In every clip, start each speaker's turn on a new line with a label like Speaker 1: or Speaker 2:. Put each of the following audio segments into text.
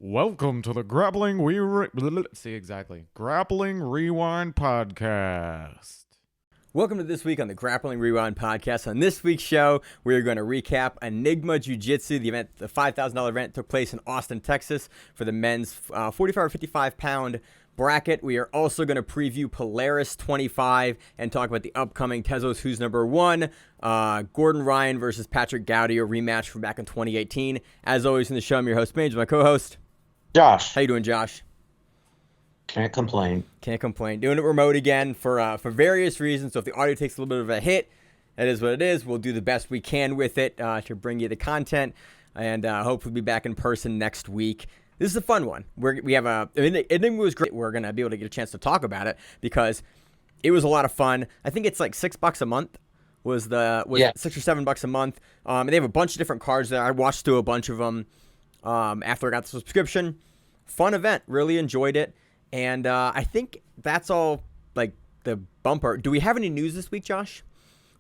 Speaker 1: Welcome to the Grappling Grappling Rewind Podcast.
Speaker 2: Welcome to this week on the Grappling Rewind Podcast. On this week's show, we are going to recap Enigma Jiu-Jitsu, the event, the $5,000 event took place in Austin, Texas for the men's 45 or 55 pound bracket. We are also going to preview Polaris 25 and talk about the upcoming Tezos Who's Number 1, Gordon Ryan versus Patrick Gaudio rematch from back in 2018. As always in the show, I'm your host, Mange, my co-host,
Speaker 3: Josh.
Speaker 2: How you doing, Josh?
Speaker 3: Can't complain.
Speaker 2: Can't complain. Doing it remote again for various reasons. So if the audio takes a little bit of a hit, that is what it is. We'll do the best we can with it to bring you the content, and hopefully be back in person next week. This is a fun one. It was great. We're gonna be able to get a chance to talk about it because it was a lot of fun. I think it's like $6 a month. Was $6 or $7 a month? They have a bunch of different cards there. I watched through a bunch of them after I got the subscription. Fun event. Really enjoyed it. And I think that's all, like, the bumper. Do we have any news this week, Josh?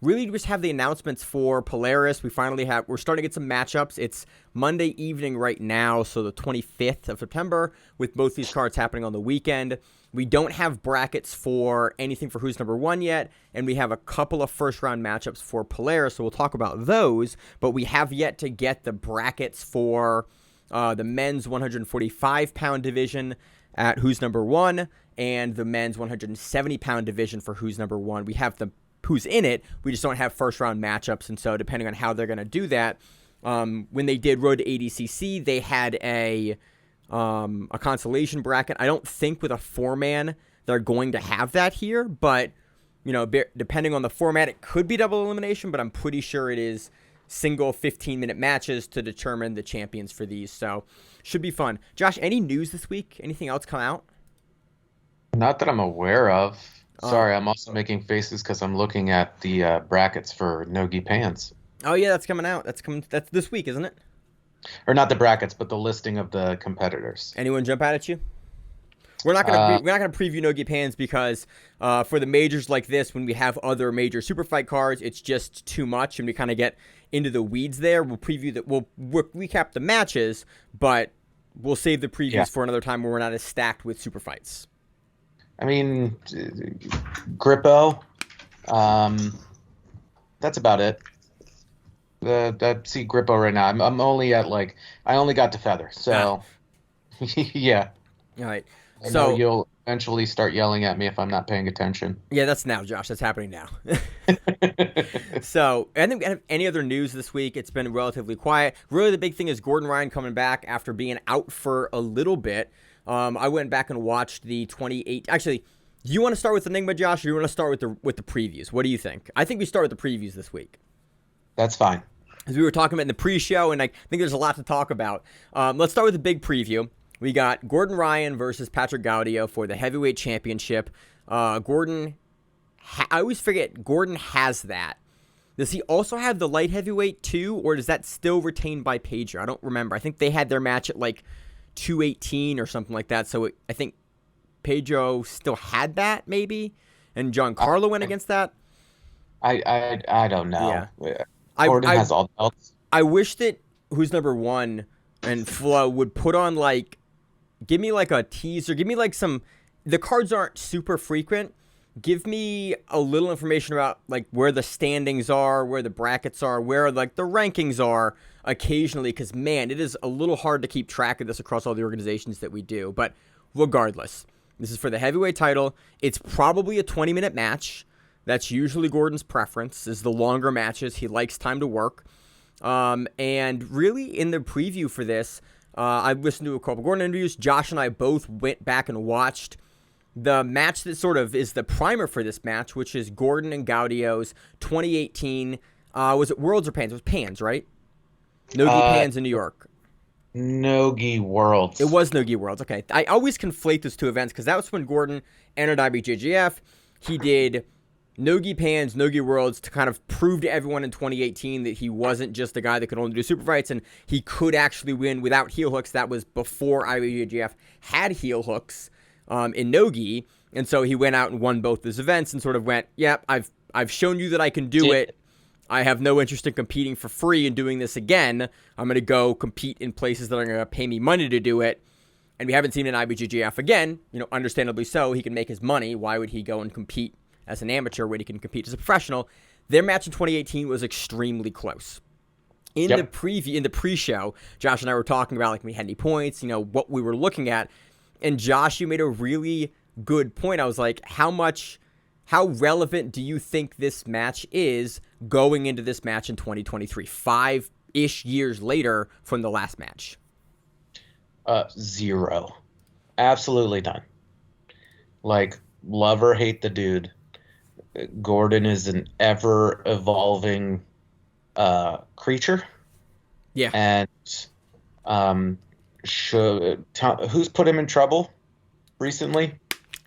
Speaker 2: Really just have the announcements for Polaris. We're starting to get some matchups. It's Monday evening right now, so the 25th of September, with both these cards happening on the weekend. We don't have brackets for anything for Who's Number 1 yet, and we have a couple of first-round matchups for Polaris, so we'll talk about those. But we have yet to get the brackets for the men's 145-pound division at Who's Number 1 and the men's 170-pound division for Who's Number 1. We have the who's in it. We just don't have first-round matchups, and so depending on how they're going to do that, when they did Road to ADCC, they had a consolation bracket. I don't think with a four-man they're going to have that here, but depending on the format, it could be double elimination, but I'm pretty sure it is single 15-minute matches to determine the champions for these. So should be fun. Josh, any news this week? Anything else come out?
Speaker 3: Not that I'm aware of. Sorry, I'm also making faces because I'm looking at the brackets for Nogi Pants.
Speaker 2: Oh yeah, that's coming out. That's this week, isn't it?
Speaker 3: Or not the brackets, but the listing of the competitors.
Speaker 2: Anyone jump out at you? We're not gonna preview Nogi Pans because for the majors like this, when we have other major super fight cards, it's just too much, and we kind of get into the weeds there. We'll preview that. We'll recap the matches, but we'll save the previews for another time where we're not as stacked with super fights.
Speaker 3: I mean, Grippo. That's about it. I see Grippo right now. I'm only at I only got to Feather, so yeah.
Speaker 2: All right.
Speaker 3: So you'll eventually start yelling at me if I'm not paying attention.
Speaker 2: Yeah, that's now, Josh. That's happening now. So, I think we have any other news this week. It's been relatively quiet. Really, the big thing is Gordon Ryan coming back after being out for a little bit. I went back and watched the 28. Actually, do you want to start with Enigma, Josh, or do you want to start with the previews? What do you think? I think we start with the previews this week.
Speaker 3: That's fine.
Speaker 2: As we were talking about in the pre-show, and I think there's a lot to talk about. Let's start with the big preview. We got Gordon Ryan versus Patrick Gaudio for the heavyweight championship. Gordon, I always forget, Gordon has that. Does he also have the light heavyweight too, or does that still retained by Pager? I don't remember. I think they had their match at 218 or something like that. So I think Pedro still had that maybe, and Giancarlo went against that.
Speaker 3: I don't know.
Speaker 2: Yeah.
Speaker 3: Gordon has all the belts.
Speaker 2: I wish that Who's Number 1 and Flo would put on give me a teaser. Give me the cards aren't super frequent. Give me a little information about where the standings are, where the brackets are, where the rankings are occasionally, because man, it is a little hard to keep track of this across all the organizations that we do. But regardless, this is for the heavyweight title. It's probably a 20-minute match. That's usually Gordon's preference, is the longer matches. He likes time to work. And really in the preview for this, I listened to a couple Gordon interviews. Josh and I both went back and watched the match that sort of is the primer for this match, which is Gordon and Gaudio's 2018. Was it Worlds or Pans? It was Pans, right? Nogi Pans in New York.
Speaker 3: Nogi Worlds.
Speaker 2: It was Nogi Worlds. Okay. I always conflate those two events because that was when Gordon entered IBJJF. He did Nogi Pans, Nogi Worlds to kind of prove to everyone in 2018 that he wasn't just a guy that could only do super fights and he could actually win without heel hooks. That was before IBJJF had heel hooks in Nogi. And so he went out and won both those events and sort of went, yep, I've shown you that I can do it. I have no interest in competing for free and doing this again. I'm going to go compete in places that are going to pay me money to do it. and we haven't seen an IBJJF again, understandably so. He can make his money. Why would he go and compete as an amateur when he can compete as a professional? Their match in 2018 was extremely close. In the pre-show, Josh and I were talking about like we had any points, what we were looking at, and Josh, you made a really good point. I was like, how relevant do you think this match is going into this match in 2023, 5-ish years later from the last match?
Speaker 3: 0. Absolutely none. Like, love or hate the dude, Gordon is an ever-evolving creature.
Speaker 2: Yeah.
Speaker 3: And who's put him in trouble recently?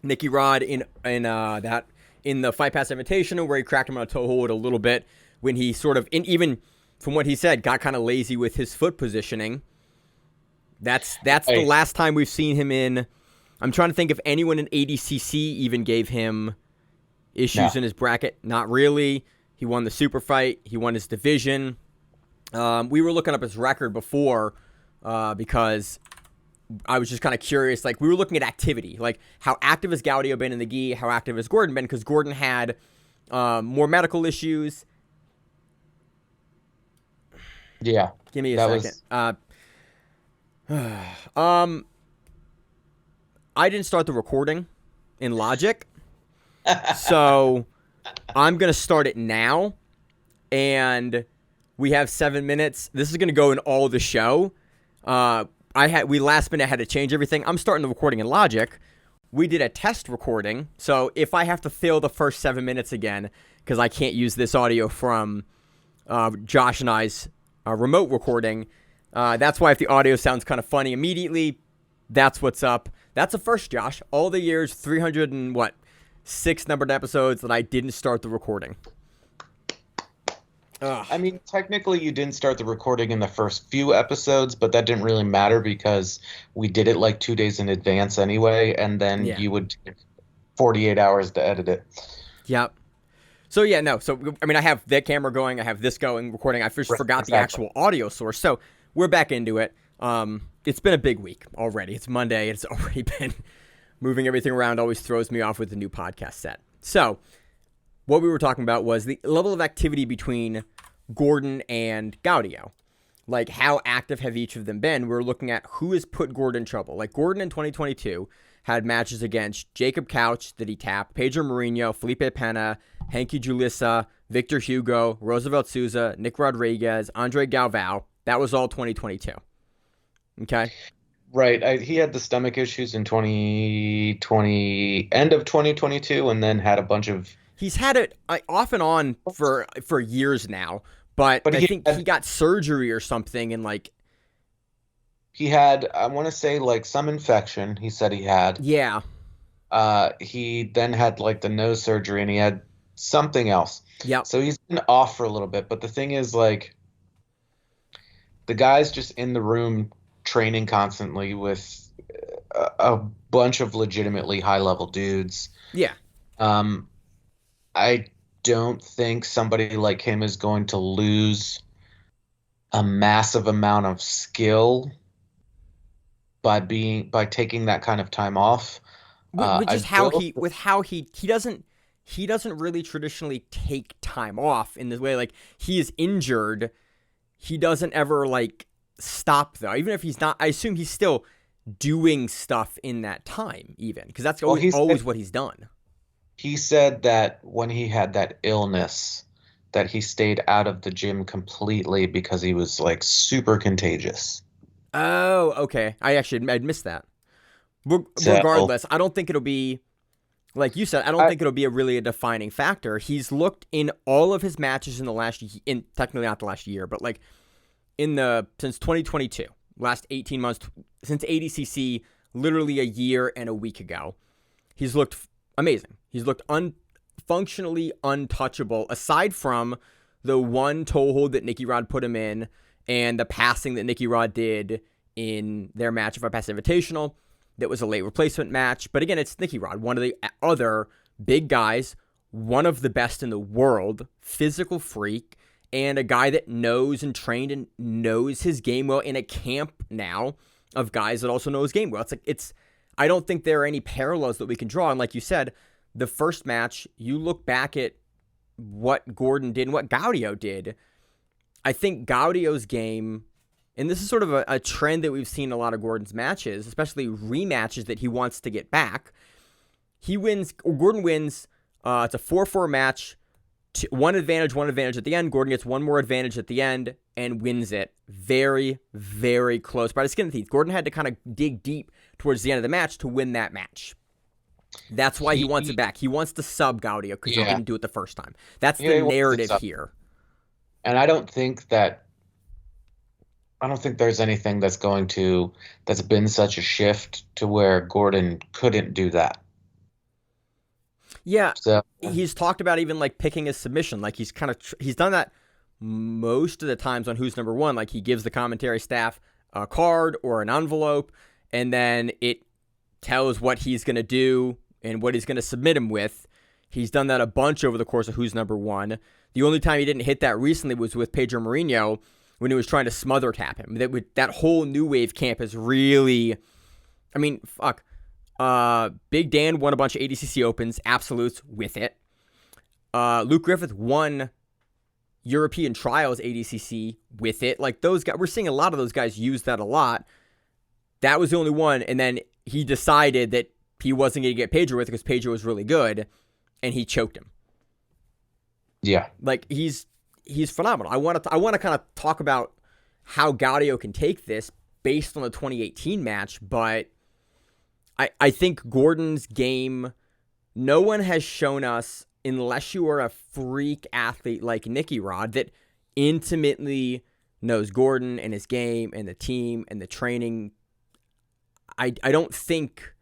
Speaker 2: Nicky Rod in the Fight Pass Invitational, where he cracked him on a toe hold a little bit when he sort of, even from what he said, got kind of lazy with his foot positioning. That's the last time we've seen him in. I'm trying to think if anyone in ADCC even gave him issues in his bracket. Not really. He won the super fight. He won his division. We were looking up his record before because I was just kind of curious. Like, we were looking at activity. Like, how active has Gaudio been in the gi? How active has Gordon been? Because Gordon had more medical issues.
Speaker 3: Yeah.
Speaker 2: Give me a second. I didn't start the recording in Logic. So I'm going to start it now. And we have 7 minutes. This is going to go in all the show. We last minute had to change everything. I'm starting the recording in Logic. We did a test recording. So if I have to fill the first 7 minutes again, because I can't use this audio from Josh and I's remote recording, that's why if the audio sounds kind of funny immediately, that's what's up. That's a first, Josh. All the years, 6 numbered episodes that I didn't start the recording. Ugh.
Speaker 3: I mean, technically you didn't start the recording in the first few episodes, but that didn't really matter because we did it like 2 days in advance anyway, and then you would take 48 hours to edit it.
Speaker 2: Yep. So, I have that camera going, I have this going, recording. I just forgot the actual audio source. So, we're back into it. It's been a big week already. It's Monday. It's already been moving everything around. Always throws me off with the new podcast set. So, what we were talking about was the level of activity between Gordon and Gaudio. Like, how active have each of them been? We're looking at who has put Gordon in trouble. Like, Gordon in 2022 had matches against Jacob Couch that he tapped, Pedro Mourinho, Felipe Pena, Henky Julissa, Victor Hugo, Roosevelt Souza, Nick Rodriguez, Andre Galvao. That was all 2022. Okay?
Speaker 3: Right. He had the stomach issues in 2020, end of 2022, and then had a bunch of...
Speaker 2: He's had it off and on for years now, but I think he got surgery or something, and like...
Speaker 3: He had, I want to say, like, some infection, he said he had.
Speaker 2: Yeah.
Speaker 3: He then had, like, the nose surgery, and he had something else.
Speaker 2: Yeah.
Speaker 3: So he's been off for a little bit, but the thing is, like, the guy's just in the room training constantly with a bunch of legitimately high-level dudes.
Speaker 2: Yeah.
Speaker 3: I don't think somebody like him is going to lose a massive amount of skill by taking that kind of time off.
Speaker 2: Which is how he doesn't really traditionally take time off in this way. Like, he is injured. He doesn't ever like stop though. Even if he's not, I assume he's still doing stuff in that time, even because that's always what he's done.
Speaker 3: He said that when he had that illness, that he stayed out of the gym completely because he was like super contagious.
Speaker 2: Oh, okay. I'd missed that. Regardless, I don't think it'll be, like you said, I don't think it'll be a defining factor. He's looked in all of his matches in the last, technically not the last year, but like since 2022, last 18 months, since ADCC, literally a year and a week ago, he's looked amazing. He's looked functionally untouchable, aside from the one toe hold that Nicky Rod put him in and the passing that Nicky Rod did in their match of Fight Pass Invitational. That was a late replacement match. But again, it's Nicky Rod, one of the other big guys, one of the best in the world, physical freak, and a guy that knows and trained and knows his game well in a camp now of guys that also know his game well. I don't think there are any parallels that we can draw. And like you said, the first match, you look back at what Gordon did and what Gaudio did. I think Gaudio's game, and this is sort of a trend that we've seen in a lot of Gordon's matches, especially rematches that he wants to get back. Gordon wins. It's a 4-4 match. One advantage at the end. Gordon gets one more advantage at the end and wins it. Very, very close by the skin of the teeth. Gordon had to kind of dig deep towards the end of the match to win that match. That's why he wants it back. He wants to sub Gaudio because he didn't do it the first time. That's the narrative here.
Speaker 3: And I don't think there's anything that's been such a shift to where Gordon couldn't do that.
Speaker 2: Yeah, so he's talked about even like picking his submission. Like he's done that most of the times on Who's Number One. Like he gives the commentary staff a card or an envelope, and then it tells what he's going to do and what he's going to submit him with. He's done that a bunch over the course of Who's Number One. The only time he didn't hit that recently was with Pedro Mourinho when he was trying to smother tap him. That whole New Wave camp is really, I mean, fuck. Big Dan won a bunch of ADCC Opens, absolutes with it. Luke Griffith won European Trials ADCC with it. Like those guys, we're seeing a lot of those guys use that a lot. That was the only one, and then he decided that he wasn't going to get Pedro with it because Pedro was really good, and he choked him.
Speaker 3: Yeah,
Speaker 2: like he's phenomenal. I want to kind of talk about how Gaudio can take this based on the 2018 match, but I think Gordon's game, no one has shown us, unless you are a freak athlete like Nicky Rod, that intimately knows Gordon and his game and the team and the training. I don't think,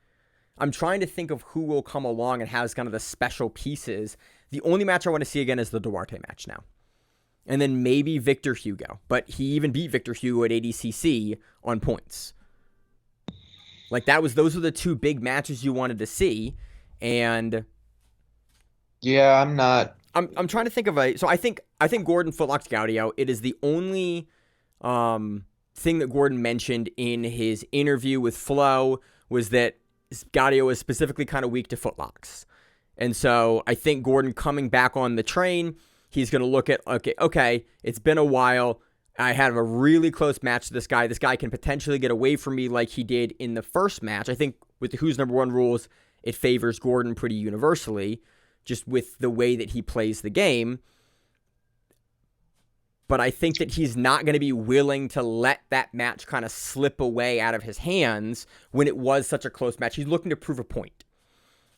Speaker 2: I'm trying to think of who will come along and has kind of the special pieces. The only match I want to see again is the Duarte match now. And then maybe Victor Hugo. But he even beat Victor Hugo at ADCC on points. Like those were the two big matches you wanted to see, and
Speaker 3: yeah,
Speaker 2: I'm trying to think of so I think Gordon footlocks Gaudio. It is the only thing that Gordon mentioned in his interview with Flo was that Gaudio is specifically kind of weak to footlocks, and so I think Gordon coming back on the train, he's going to look at okay, it's been a while. I had a really close match to this guy. This guy can potentially get away from me like he did in the first match. I think with the Who's Number One rules, it favors Gordon pretty universally, just with the way that he plays the game. But I think that he's not going to be willing to let that match kind of slip away out of his hands when it was such a close match. He's looking to prove a point.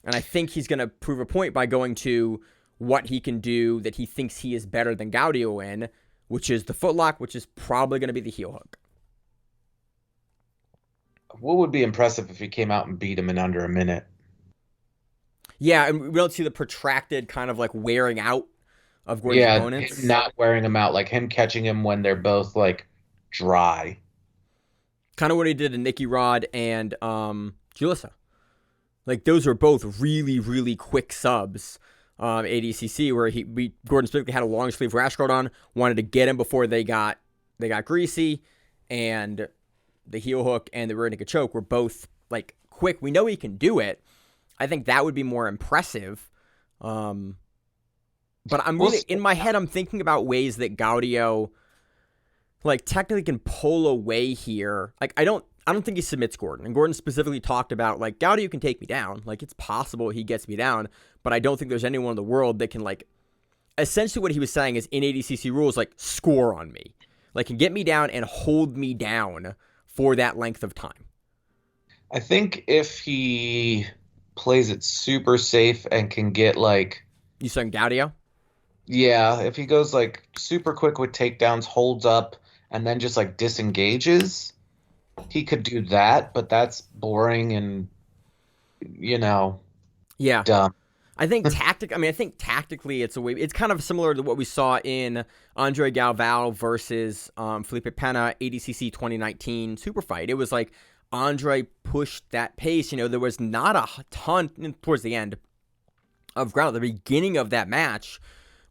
Speaker 2: And I think he's going to prove a point by going to what he can do that he thinks he is better than Gaudio in, which is the footlock, which is probably going to be the heel hook.
Speaker 3: What would be impressive if he came out and beat him in under a minute?
Speaker 2: Yeah, and we don't see the protracted kind of like wearing out of Gordon's opponents.
Speaker 3: Him not wearing him out, like him catching him when they're both like dry.
Speaker 2: Kind of what he did to Nicky Rod and Julissa. Like those were both really, really quick subs. ADCC where Gordon specifically had a long sleeve rash guard on, wanted to get him before they got greasy, and the heel hook and the rear naked choke were both like quick. We know he can do it. I think that would be more impressive. But I'm really in my head. I'm thinking about ways that Gaudio, like, technically can pull away here. Like I don't think he submits Gordon. And Gordon specifically talked about, like, Gaudio can take me down. Like, it's possible he gets me down, but I don't think there's anyone in the world that can, like, essentially what he was saying is in ADCC rules, like, score on me. Like, can get me down and hold me down for that length of time.
Speaker 3: I think if he plays it super safe and can get, like...
Speaker 2: You saying Gaudio?
Speaker 3: Yeah, if he goes, like, super quick with takedowns, holds up, and then just, like, disengages... He could do that, but that's boring and, dumb.
Speaker 2: I think tactically it's a way. It's kind of similar to what we saw in Andre Galvao versus Felipe Pena ADCC 2019 Super Fight. It was like Andre pushed that pace. There was not a ton towards the end of ground. The beginning of that match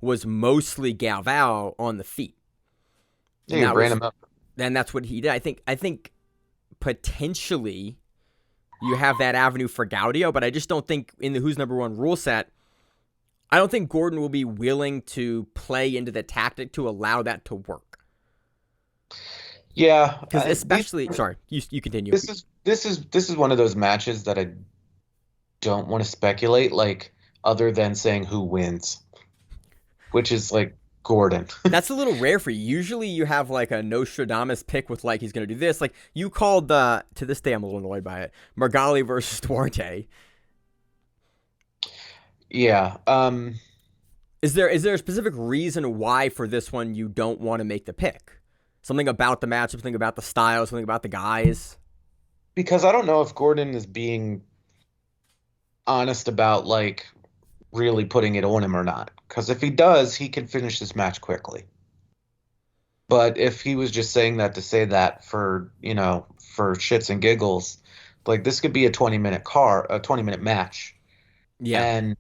Speaker 2: was mostly Galvao on the feet.
Speaker 3: Yeah, he ran him up.
Speaker 2: And that's what he did. I think potentially you have that avenue for Gaudio, but I just don't think in the Who's Number One rule set, I don't think Gordon will be willing to play into the tactic to allow that to work.
Speaker 3: Yeah,
Speaker 2: Because especially, sorry, you continue.
Speaker 3: This is one of those matches that I don't want to speculate, like, other than saying who wins, which is like Gordon.
Speaker 2: That's a little rare for you. Usually you have like a Nostradamus pick with like he's going to do this. Like you called, to this day I'm a little annoyed by it, Margali versus Duarte.
Speaker 3: Yeah.
Speaker 2: Is there a specific reason why for this one you don't want to make the pick? Something about the matchup, something about the style, something about the guys?
Speaker 3: Because I don't know if Gordon is being honest about, like, really putting it on him or not. Because if he does, he can finish this match quickly. But if he was just saying that to say that for, for shits and giggles, like, this could be a 20-minute match.
Speaker 2: Yeah.
Speaker 3: And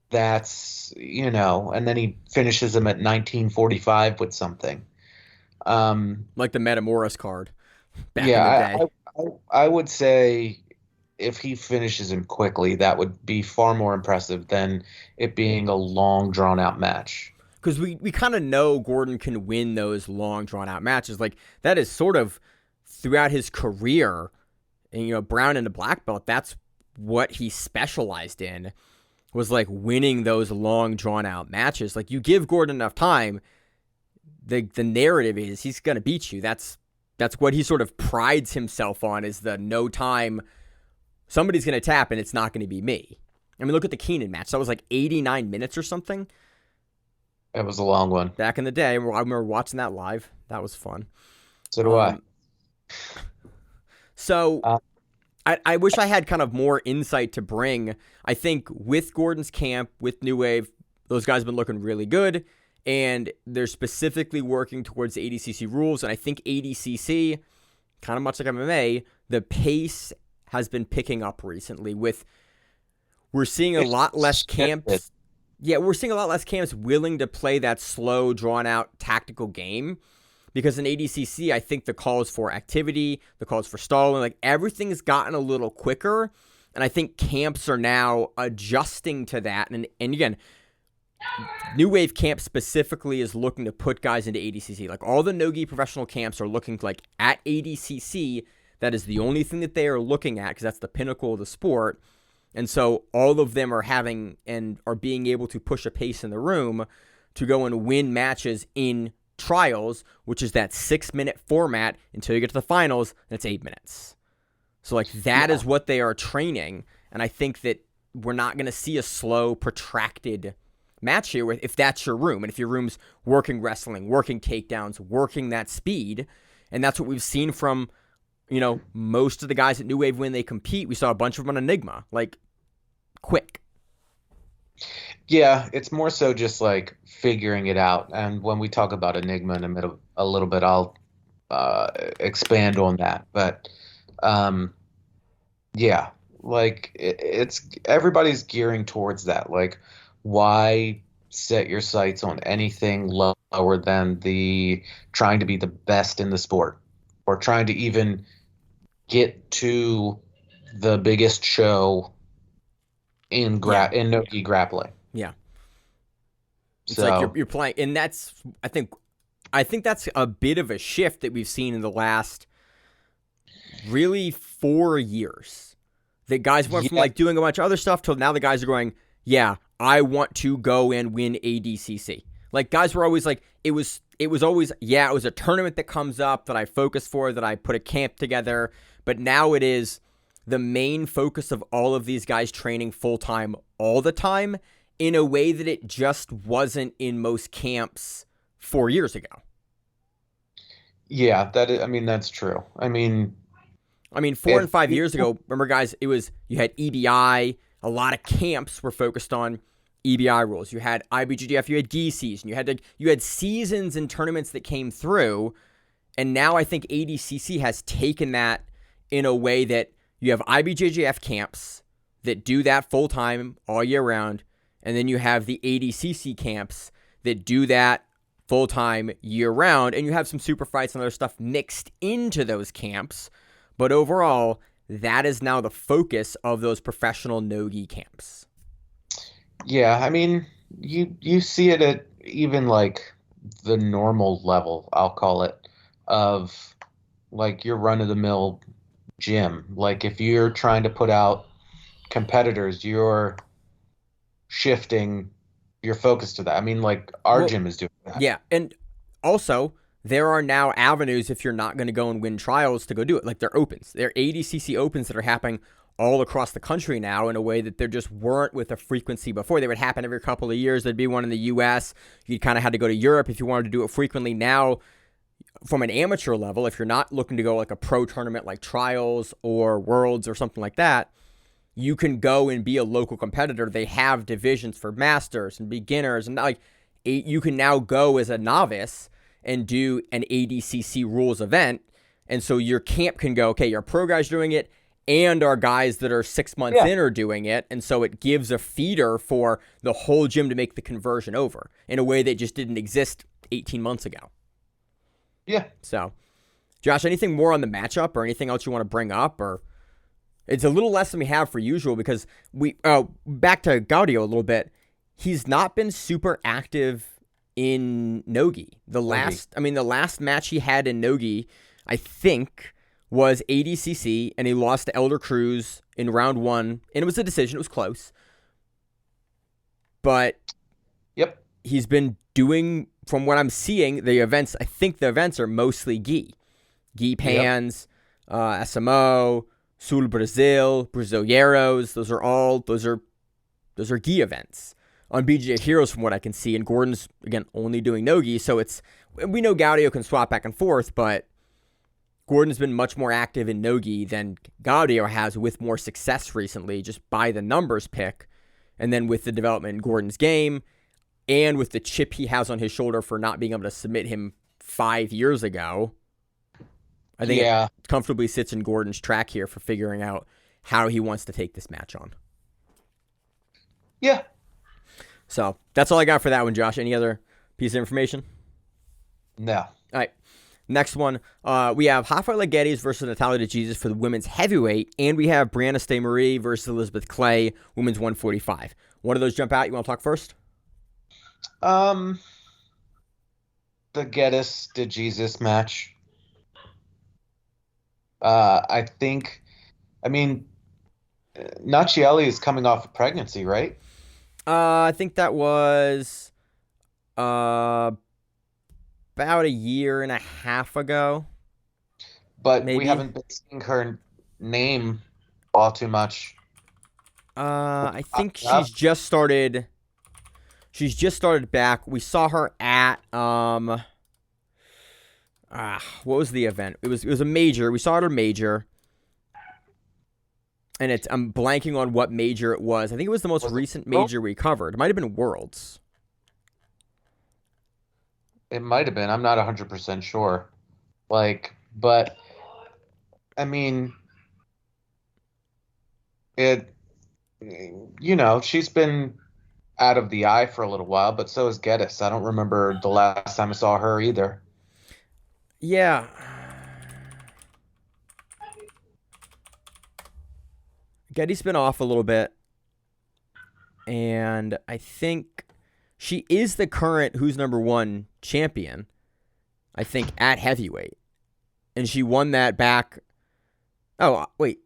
Speaker 3: that's, and then he finishes him at 19:45 with something.
Speaker 2: Like the Metamoris card back in the day.
Speaker 3: I would say if he finishes him quickly, that would be far more impressive than it being a long, drawn-out match.
Speaker 2: Because we kind of know Gordon can win those long, drawn-out matches. Like, that is sort of throughout his career, and, brown and the black belt, that's what he specialized in, was, like, winning those long, drawn-out matches. Like, you give Gordon enough time, the narrative is he's going to beat you. That's what he sort of prides himself on, is the no time, somebody's going to tap and it's not going to be me. I mean, look at the Keenan match. That was like 89 minutes or something.
Speaker 3: That was a long one.
Speaker 2: Back in the day, I remember watching that live. That was fun.
Speaker 3: So do I.
Speaker 2: So I wish I had kind of more insight to bring. I think with Gordon's camp, with New Wave, those guys have been looking really good. And they're specifically working towards the ADCC rules. And I think ADCC, kind of much like MMA, the pace has been picking up recently. We're seeing a lot less camps. Yeah, we're seeing a lot less camps willing to play that slow, drawn-out tactical game. Because in ADCC, I think the calls for activity, the calls for stalling, like everything has gotten a little quicker. And I think camps are now adjusting to that. And again, New Wave camp specifically is looking to put guys into ADCC. Like all the no-gi professional camps are looking like at ADCC. That is the only thing that they are looking at because that's the pinnacle of the sport. And so all of them are having and are being able to push a pace in the room to go and win matches in trials, which is that 6-minute format until you get to the finals, and it's 8 minutes. So like that is what they are training. And I think that we're not going to see a slow, protracted match here if that's your room. And if your room's working wrestling, working takedowns, working that speed, and that's what we've seen from, most of the guys at New Wave when they compete. We saw a bunch of them on Enigma, like quick.
Speaker 3: Yeah, it's more so just like figuring it out. And when we talk about Enigma in a little bit, I'll expand on that. But yeah, like it's everybody's gearing towards that. Like, why set your sights on anything lower than the trying to be the best in the sport or trying to even get to the biggest show in no-gi grappling?
Speaker 2: Yeah. It's
Speaker 3: so,
Speaker 2: like you're playing, and that's I think that's a bit of a shift that we've seen in the last really 4 years. That guys went from like doing a bunch of other stuff till now the guys are going, yeah, I want to go and win ADCC. Like guys were always like, it was always, yeah, it was a tournament that comes up that I focus for, that I put a camp together. But now it is the main focus of all of these guys training full-time all the time in a way that it just wasn't in most camps 4 years ago.
Speaker 3: Yeah, that's true. I mean,
Speaker 2: 4 and 5 years ago, remember guys, it was, you had EBI, a lot of camps were focused on EBI rules. You had IBJJF, you had gi season, you had seasons and tournaments that came through. And now I think ADCC has taken that in a way that you have IBJJF camps that do that full time all year round. And then you have the ADCC camps that do that full time year round. And you have some super fights and other stuff mixed into those camps. But overall, that is now the focus of those professional no-gi camps.
Speaker 3: Yeah, I mean, you see it at even like the normal level, I'll call it, of like your run-of-the-mill gym. Like if you're trying to put out competitors, you're shifting your focus to that. I mean, like our
Speaker 2: Well,
Speaker 3: gym is doing that.
Speaker 2: yeah, and also there are now avenues if you're not going to go and win trials to go do it. Like they're opens. There are ADCC opens that are happening all across the country now in a way that there just weren't with a frequency before. They would happen every couple of years. There'd be one in the U.S. You kind of had to go to Europe if you wanted to do it frequently. Now, from an amateur level, if you're not looking to go like a pro tournament like trials or worlds or something like that, you can go and be a local competitor. They have divisions for masters and beginners, and like you can now go as a novice and do an ADCC rules event. And so your camp can go, okay, your pro guys doing it, and our guys that are 6 months in are doing it. And so it gives a feeder for the whole gym to make the conversion over in a way that just didn't exist 18 months ago.
Speaker 3: Yeah.
Speaker 2: So, Josh, anything more on the matchup or anything else you want to bring up? Or it's a little less than we have for usual because back to Gaudio a little bit. He's not been super active in Nogi. The last match he had in Nogi, I think, was ADCC, and he lost to Elder Cruz in round 1, and it was a decision. It was close. But
Speaker 3: Yep.
Speaker 2: he's been doing, from what I'm seeing, the events, I think the events are mostly gi. Gi pans, SMO, Sul Brazil, Brasileiros, those are gi events. On BJJ Heroes, from what I can see, and Gordon's, again, only doing no-gi, so we know Gaudio can swap back and forth, but Gordon's been much more active in no-gi than Gaudio has, with more success recently, just by the numbers pick, and then with the development in Gordon's game, and with the chip he has on his shoulder for not being able to submit him 5 years ago. I think it comfortably sits in Gordon's track here for figuring out how he wants to take this match on.
Speaker 3: Yeah.
Speaker 2: So that's all I got for that one, Josh. Any other piece of information?
Speaker 3: No.
Speaker 2: All right. Next one, we have Rafaela Guedes versus Natalia DeJesus for the women's heavyweight, and we have Brianna Stay Marie versus Elizabeth Clay, women's 145. One of those jump out? You want to talk first?
Speaker 3: The Geddes DeJesus match. I mean, Nachieli is coming off of pregnancy, right?
Speaker 2: I think that was about a year and a half ago.
Speaker 3: But
Speaker 2: maybe.
Speaker 3: We haven't been seeing her name all too much.
Speaker 2: I think she's just started. She's just started back. We saw her at what was the event? It was a major. We saw her at a major. And I'm blanking on what major it was. I think it was the most recent major we covered. It might have been Worlds.
Speaker 3: It might have been. I'm not 100% sure. But I mean, she's been out of the eye for a little while, but so is Geddes. I don't remember the last time I saw her either.
Speaker 2: Yeah. Geddes been off a little bit, and I think she is the current Who's Number 1 champion, I think, at heavyweight. And she won that back. Oh, wait.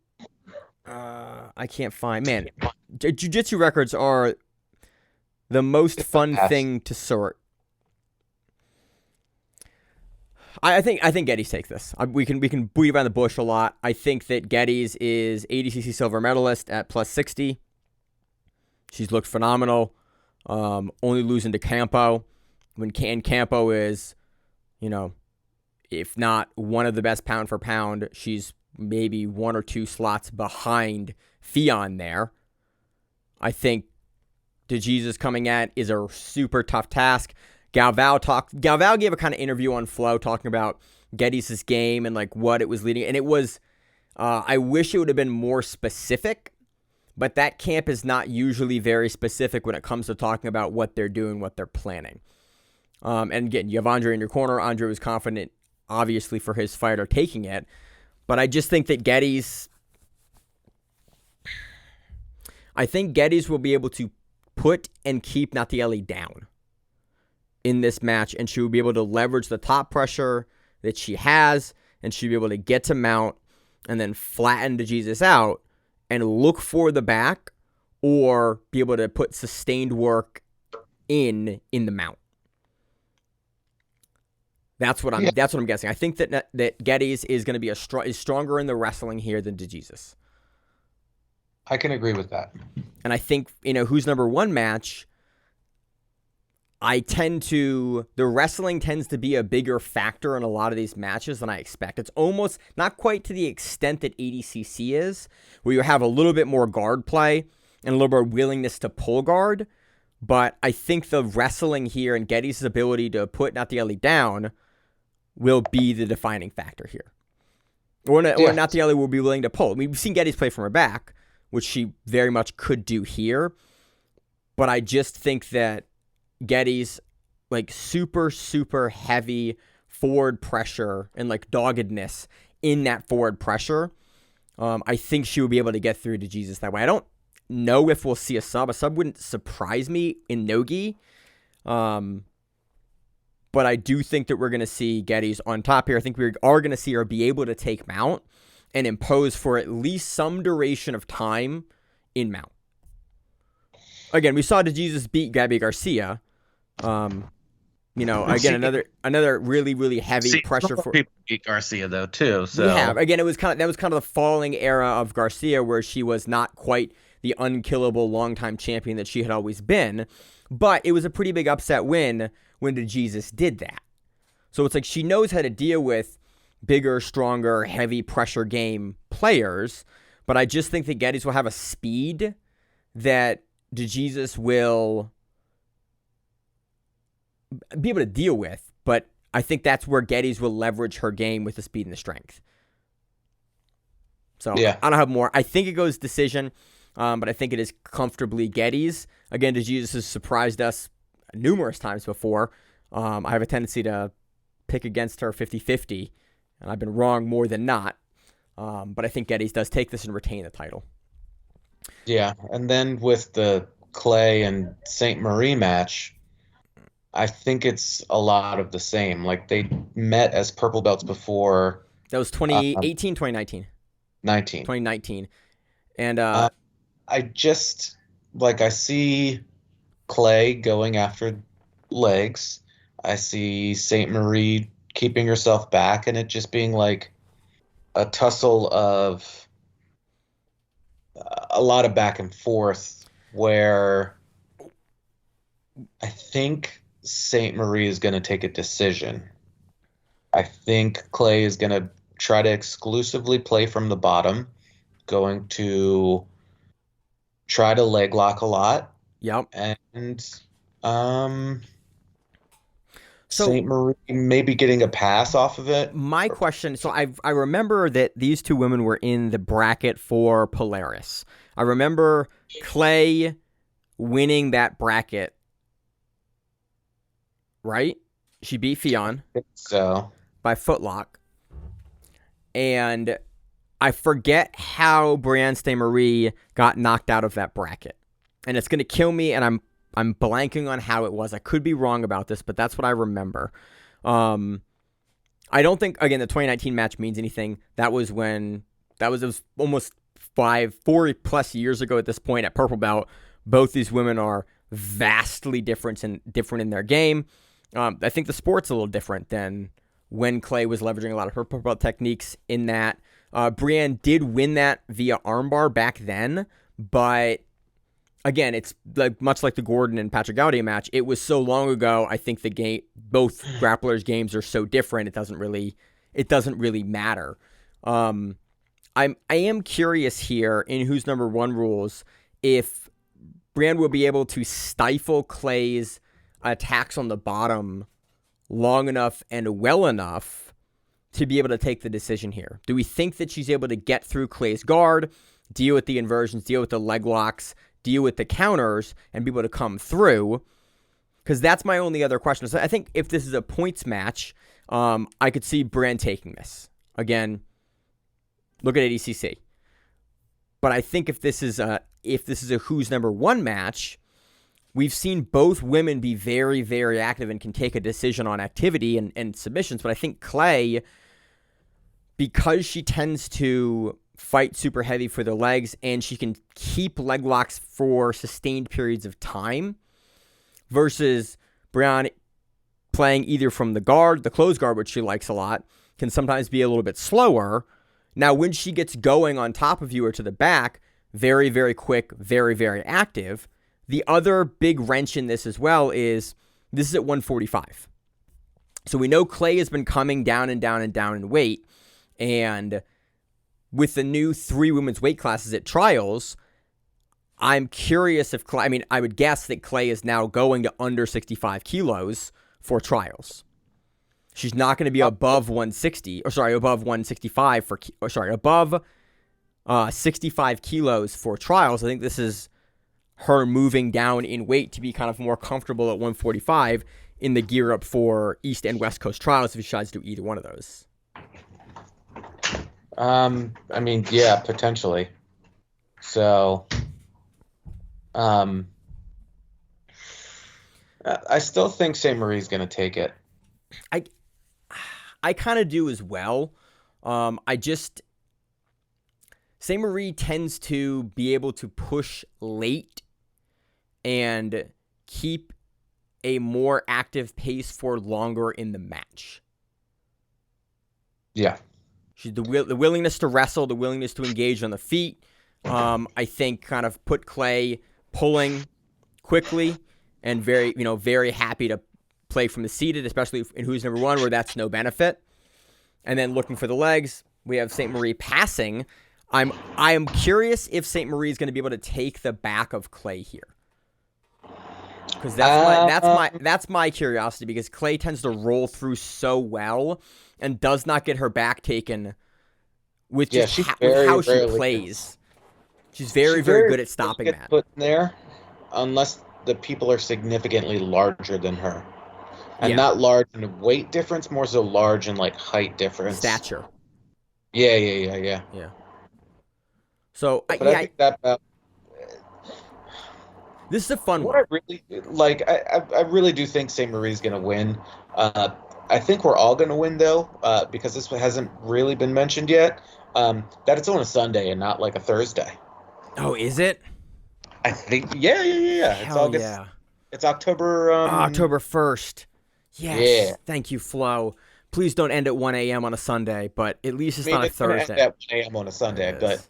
Speaker 2: I can't find. Man, jiu-jitsu records are the most fun thing to sort. I think Geddes takes this. We can beat around the bush a lot. I think that Geddes is ADCC silver medalist at plus 60. She's looked phenomenal. Only losing to Campo. Campo is, if not one of the best pound for pound, she's maybe 1 or 2 slots behind Fionn there. I think DeJesus coming at is a super tough task. Galvao gave a kind of interview on Flow talking about Geddes' game and like what it was leading. And it was, I wish it would have been more specific, but that camp is not usually very specific when it comes to talking about what they're doing, what they're planning. And again, you have Andre in your corner. Andre was confident, obviously, for his fighter taking it. But I just think that Geddes will be able to put and keep Natiele down in this match, and she will be able to leverage the top pressure that she has, and she'll be able to get to mount and then flatten DeJesus out and look for the back, or be able to put sustained work in the mount. That's what I'm guessing. I think that Geddes is going to be is stronger in the wrestling here than DeJesus.
Speaker 3: I can agree with that.
Speaker 2: And I think, who's number one match, the wrestling tends to be a bigger factor in a lot of these matches than I expect. It's almost not quite to the extent that ADCC is, where you have a little bit more guard play and a little more willingness to pull guard. But I think the wrestling here and Geddes' ability to put Natiele down will be the defining factor here. Or Natiele will be willing to pull. I mean, we've seen Geddes play from her back, which she very much could do here. But I just think that Geddes, super, super heavy forward pressure and doggedness in that forward pressure, I think she will be able to get through to Jesus that way. I don't know if we'll see a sub. A sub wouldn't surprise me in Nogi. But I do think that we're going to see Geddes on top here. I think we are going to see her be able to take mount and impose for at least some duration of time in mount. Again, we saw DeJesus beat Gabby Garcia. Again, another really, really heavy pressure for
Speaker 3: people beat Garcia though too. So
Speaker 2: we have. Again, that was kind of the falling era of Garcia, where she was not quite the unkillable longtime champion that she had always been. But it was a pretty big upset win when DeJesus did that. So it's she knows how to deal with bigger, stronger, heavy pressure game players. But I just think that Geddes will have a speed that DeJesus will be able to deal with, but I think that's where Geddes will leverage her game with the speed and the strength. So yeah. I don't have more. I think it goes decision, but I think it is comfortably Geddes. Again, DeJesus has surprised us numerous times before. I have a tendency to pick against her 50-50, and I've been wrong more than not. But I think Geddes does take this and retain the title.
Speaker 3: Yeah, and then with the Clay and St. Marie match, I think it's a lot of the same. They met as purple belts before.
Speaker 2: That was 2018, 2019? 2019. And
Speaker 3: I just, I see Clay going after legs. I see St. Marie keeping herself back, and it just being a tussle of a lot of back and forth, where I think St. Marie is going to take a decision. I think Clay is going to try to exclusively play from the bottom, going to try to leg lock a lot.
Speaker 2: Yep.
Speaker 3: And St. Marie maybe getting a pass off of it.
Speaker 2: My question, so I remember that these two women were in the bracket for Polaris. I remember Clay winning that bracket. Right? She beat Fionn.
Speaker 3: So
Speaker 2: by footlock. And I forget how Brianne St. Marie got knocked out of that bracket. And it's going to kill me, and I'm blanking on how it was. I could be wrong about this, but that's what I remember. I don't think, again, the 2019 match means anything. It was almost 4 plus years ago at this point at Purple Belt. Both these women are vastly different in their game. I think the sport's a little different than when Clay was leveraging a lot of her purple belt techniques in that. Brianne did win that via armbar back then, but again, it's much like the Gordon and Patrick Gaudio match. It was so long ago. I think both grapplers' games are so different. It doesn't really matter. I am curious here in Who's Number One rules if Brianne will be able to stifle Clay's attacks on the bottom long enough and well enough to be able to take the decision here. Do we think that she's able to get through Clay's guard, deal with the inversions, deal with the leg locks, deal with the counters, and be able to come through? Because that's my only other question. So I think if this is a points match, I could see Brianne taking this. Again, Look at ADCC. But I think if this is a who's number one match, we've seen both women be very, very active and can take a decision on activity and submissions. But I think Clay, because she tends to fight super heavy for the legs and she can keep leg locks for sustained periods of time, versus Brianna playing either from the guard, the closed guard, which she likes a lot, can sometimes be a little bit slower. Now, when she gets going on top of you or to the back, very, very quick, very, very active. The other big wrench in this as well is this is at 145. So we know Clay has been coming down and down and down in weight. And with the new 3 women's weight classes at trials, I'm curious if Clay, I would guess that Clay is now going to under 65 kilos for trials. She's not going to be above 160, above 165 above 65 kilos for trials. I think this is her moving down in weight to be kind of more comfortable at 145 in the gear up for East and West Coast trials if she decides to do either one of those.
Speaker 3: Yeah, potentially. So, I still think St. Marie's going to take it.
Speaker 2: I kind of do as well. St. Marie tends to be able to push late and keep a more active pace for longer in the match.
Speaker 3: Yeah.
Speaker 2: She's the willingness to wrestle, the willingness to engage on the feet. I think kind of put Clay pulling quickly and very happy to play from the seated, especially in who's number one, where that's no benefit. And then looking for the legs, we have St. Marie passing. I am curious if St. Marie is going to be able to take the back of Clay here, because that's my curiosity, because Clay tends to roll through so well and does not get her back taken with just how she plays. She's very good at stopping that.
Speaker 3: Put in there, unless the people are significantly larger than her, and not large in weight difference, more so large in like height difference,
Speaker 2: stature.
Speaker 3: Yeah.
Speaker 2: So
Speaker 3: I think that.
Speaker 2: This is a fun one.
Speaker 3: I really like. I really do think St. Marie's going to win. I think we're all going to win though, because this hasn't really been mentioned yet. That it's on a Sunday and not like a Thursday.
Speaker 2: Oh, is it?
Speaker 3: I think. Yeah. It's August. Yeah. It's October.
Speaker 2: October 1st. Yes.
Speaker 3: Yeah.
Speaker 2: Thank you, Flo. Please don't end at 1 a.m. on a Sunday, but at least it's not a Thursday.
Speaker 3: End at 1 a.m. on a Sunday, but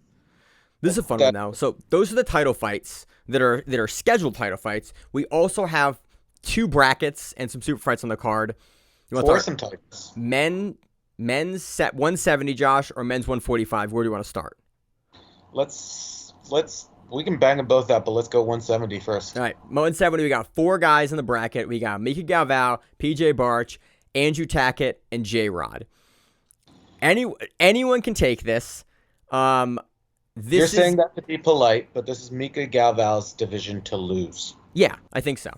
Speaker 2: this is a fun one now. So those are the title fights that are scheduled title fights. We also have 2 brackets and some super fights on the card. You want
Speaker 3: to some titles?
Speaker 2: Men's set 170, Josh, or men's 145? Where do you want to start?
Speaker 3: We can bang them both out, but let's go 170 first.
Speaker 2: All right, 170. We got 4 guys in the bracket. We got Mika Galvao, PJ Barch, Andrew Tackett, and J Rod. Anyone can take this.
Speaker 3: You're saying that to be polite, but this is Mika Galvao's division to lose.
Speaker 2: Yeah, I think so.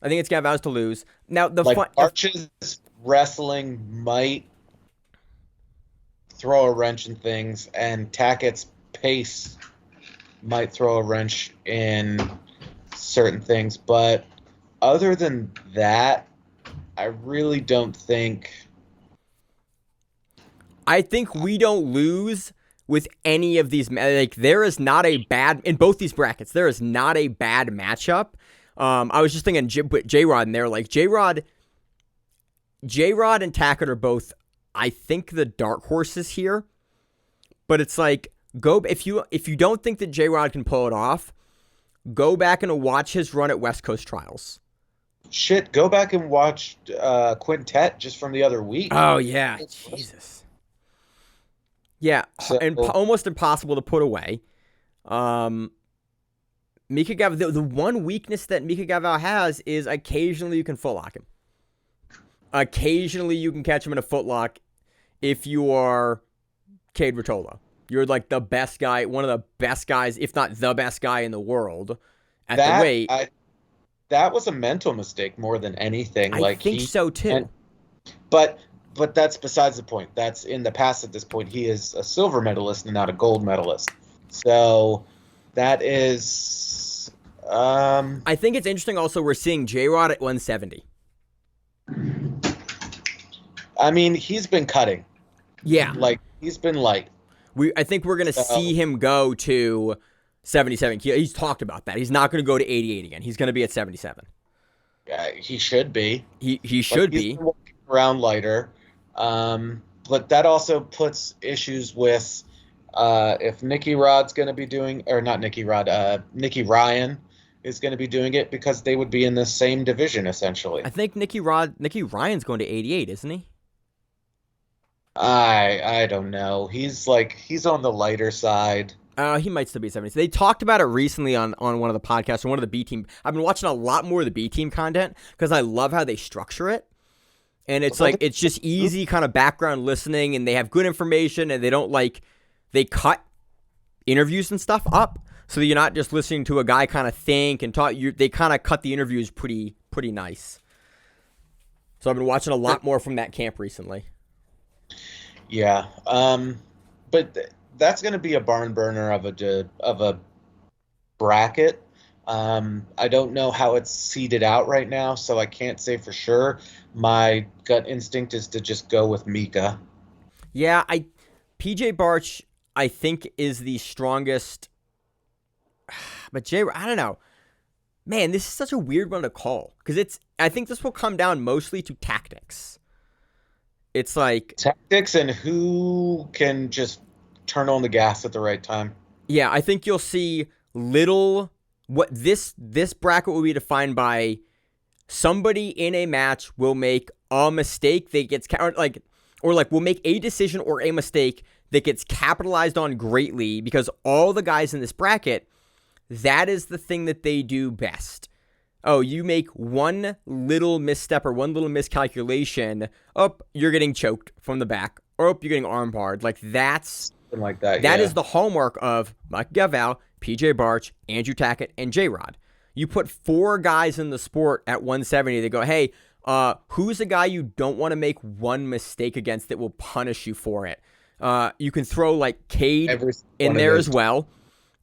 Speaker 2: I think it's Galvao's to lose. Now
Speaker 3: Barch's wrestling might throw a wrench in things, and Tackett's pace might throw a wrench in certain things, but other than that, I really don't think.
Speaker 2: I think we don't lose with any of these. Like, there is not a bad in both these brackets. There is not a bad matchup. I was just thinking J-Rod in there. Like J-Rod and Tackett are both, I think, the dark horses here. But it's like, if you don't think that J-Rod can pull it off, go back and watch his run at West Coast Trials.
Speaker 3: Shit, go back and watch Quintet just from the other week.
Speaker 2: Oh, yeah. Jesus. Yeah, and almost impossible to put away. Mika Galvao, the one weakness that Mika Galvao has is occasionally you can footlock him. Occasionally you can catch him in a footlock if you are Cade Rotolo. You're like the best guy, one of the best guys, if not the best guy in the world at the weight.
Speaker 3: That was a mental mistake more than anything.
Speaker 2: I think so too.
Speaker 3: But but that's besides the point. That's in the past at this point. He is a silver medalist and not a gold medalist. So that is.
Speaker 2: I think it's interesting. Also, we're seeing J-Rod at 170.
Speaker 3: I mean, he's been cutting.
Speaker 2: Yeah,
Speaker 3: Like he's been light.
Speaker 2: I think we're gonna see him go to 77. He's talked about that. He's not gonna go to 88 again. He's gonna be at 77.
Speaker 3: He should be.
Speaker 2: He should
Speaker 3: he's
Speaker 2: be
Speaker 3: been walking around lighter. But that also puts issues with if Nicky Rod's going to be doing, or not Nicky Rod, Nicky Ryan is going to be doing it, because they would be in the same division essentially.
Speaker 2: I think Nicky Ryan's going to 88, isn't he?
Speaker 3: I don't know. He's on the lighter side.
Speaker 2: He might still be 70. They talked about it recently on one of the podcasts, or one of the B team. I've been watching a lot more of the B team content because I love how they structure it. And it's like, it's just easy kind of background listening, and they have good information, and they cut interviews and stuff up so that you're not just listening to a guy kind of think and talk. They kind of cut the interviews pretty nice. So I've been watching a lot more from that camp recently.
Speaker 3: Yeah. But that's going to be a barn burner of a bracket. I don't know how it's seeded out right now, so I can't say for sure. My gut instinct is to just go with Mika.
Speaker 2: Yeah, PJ Barch, I think, is the strongest. But I don't know. Man, this is such a weird one to call, because I think this will come down mostly to tactics. It's like
Speaker 3: tactics and who can just turn on the gas at the right time.
Speaker 2: Yeah, I think you'll see what this bracket will be defined by. Somebody in a match will make a mistake that gets will make a decision or a mistake that gets capitalized on greatly, because all the guys in this bracket, that is the thing that they do best. Oh, you make one little misstep or one little miscalculation, you're getting choked from the back, or you're getting armbarred. That's
Speaker 3: something like that.
Speaker 2: That is the hallmark of Mike Galvao, PJ Barch, Andrew Tackett, and J-Rod. You put 4 guys in the sport at 170. They go, hey, who's a guy you don't want to make one mistake against that will punish you for it? You can throw like Cade in there as well,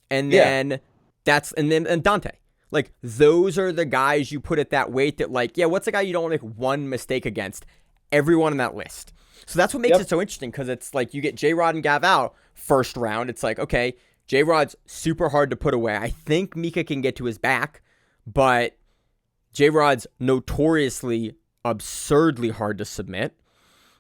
Speaker 2: and then and Dante. Like, those are the guys you put at that weight that, what's a guy you don't want to make one mistake against? Everyone on that list. So that's what makes it so interesting, because it's like you get J-Rod and Galvao first round. It's like, okay, J-Rod's super hard to put away. I think Mika can get to his back, but J-Rod's notoriously absurdly hard to submit.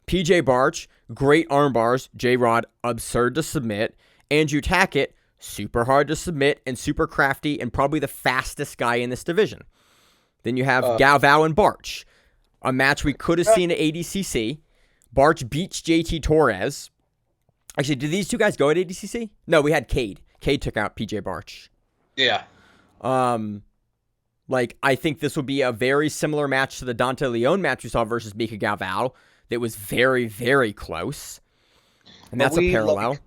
Speaker 2: PJ Barch, great arm bars. J-Rod, absurd to submit. Andrew Tackett, super hard to submit and super crafty and probably the fastest guy in this division. Then you have Galvao and Barch, a match we could have seen at ADCC. Barch beats JT Torres. Actually, did these two guys go at ADCC? No, we had Cade. Cade took out PJ Barch.
Speaker 3: Yeah.
Speaker 2: I think this will be a very similar match to the Dante Leon match we saw versus Mika Galvao that was very, very close. And that's a parallel.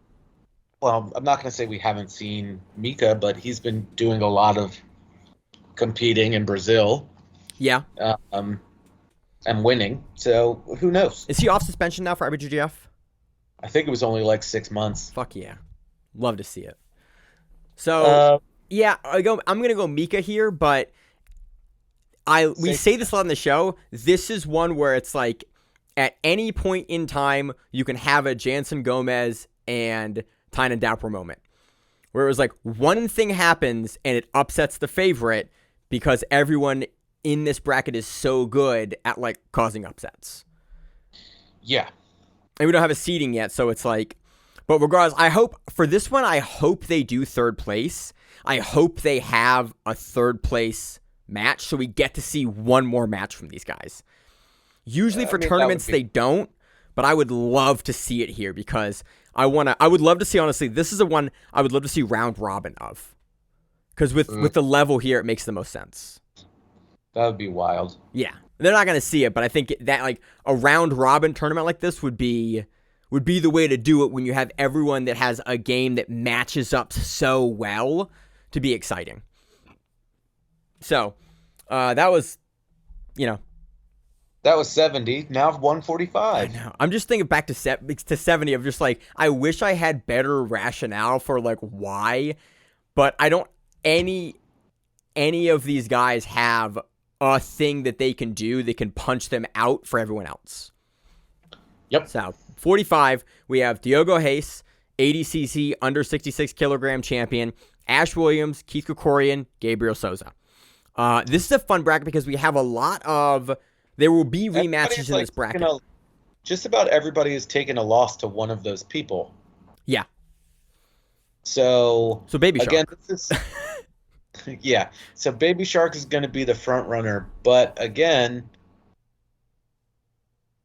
Speaker 3: Well, I'm not going to say we haven't seen Mika, but he's been doing a lot of competing in Brazil.
Speaker 2: Yeah.
Speaker 3: And winning. So who knows?
Speaker 2: Is he off suspension now for IBJJF?
Speaker 3: I think it was only 6 months.
Speaker 2: Fuck yeah. Love to see it. So, I'm going to go Mika here, but we say this a lot on the show. This is one where it's like, at any point in time, you can have a Jansen Gomez and Tynan Dapper moment, where it was like one thing happens and it upsets the favorite because everyone in this bracket is so good at causing upsets.
Speaker 3: Yeah.
Speaker 2: And we don't have a seeding yet, so it's like, but regardless, I hope they do third place. I hope they have a third place match so we get to see one more match from these guys. Usually for tournaments they don't, but I would love to see it here because I would love to see, honestly, this is the one I would love to see round robin of. Because with the level here, it makes the most sense.
Speaker 3: That would be wild.
Speaker 2: Yeah. They're not going to see it, but I think that a round robin tournament like this would be the way to do it when you have everyone that has a game that matches up so well to be exciting. So, that was,
Speaker 3: That was 70. Now
Speaker 2: I
Speaker 3: 145.
Speaker 2: know. I'm just thinking back to 70 of just like, I wish I had better rationale for like why, but I don't, any of these guys have a thing that they can do that can punch them out for everyone else.
Speaker 3: Yep.
Speaker 2: So 45, we have Diogo Hayes, ADCC under 66 kilogram champion, Ash Williams, Keith Krikorian, Gabriel Souza. This is a fun bracket because we have a lot of, there will be rematches in this bracket.
Speaker 3: Just about everybody has taken a loss to one of those people.
Speaker 2: Yeah.
Speaker 3: So
Speaker 2: Baby Shark.
Speaker 3: Again, this is yeah. So Baby Shark is going to be the front runner, but again,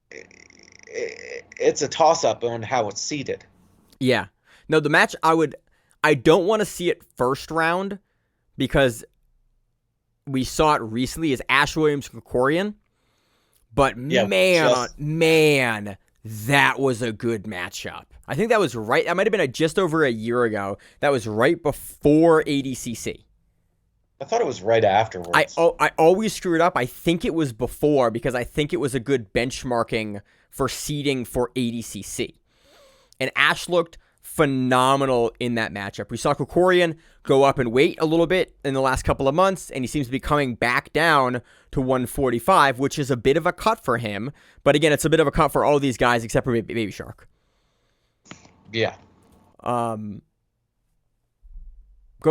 Speaker 3: it's a toss up on how it's seeded.
Speaker 2: Yeah. No, the match I don't want to see it first round because we saw it recently as Ash Williams Krikorian. But
Speaker 3: Yeah,
Speaker 2: man, that was a good matchup. I think that was right. That might have been just over a year ago. That was right before ADCC.
Speaker 3: I thought it was right afterwards.
Speaker 2: I always screw it up. I think it was before because I think it was a good benchmarking for seeding for ADCC. And Ash looked phenomenal in that matchup. We saw Krikorian go up and weight a little bit in the last couple of months, and he seems to be coming back down to 145, which is a bit of a cut for him. But again, it's a bit of a cut for all these guys except for Baby Shark.
Speaker 3: Yeah.
Speaker 2: Go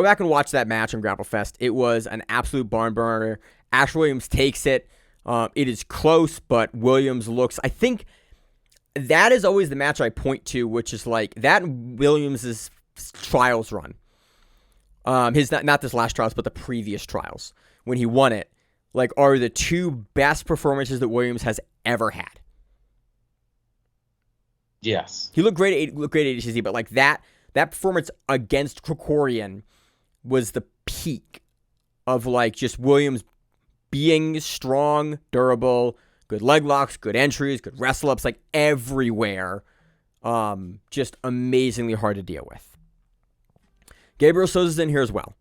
Speaker 2: back and watch that match on Grapple Fest. It was an absolute barn burner. Ash Williams takes it. It is close, but Williams looks, I think that is always the match I point to, which is like that Williams' trials run. His not this last trials, but the previous trials when he won it, like are the two best performances that Williams has ever had.
Speaker 3: Yes.
Speaker 2: He looked great at ADCC, but like that performance against Krikorian was the peak of like just Williams being strong, durable, good leg locks, good entries, good wrestle ups, like everywhere. Just amazingly hard to deal with. Gabriel Souza's in here as well.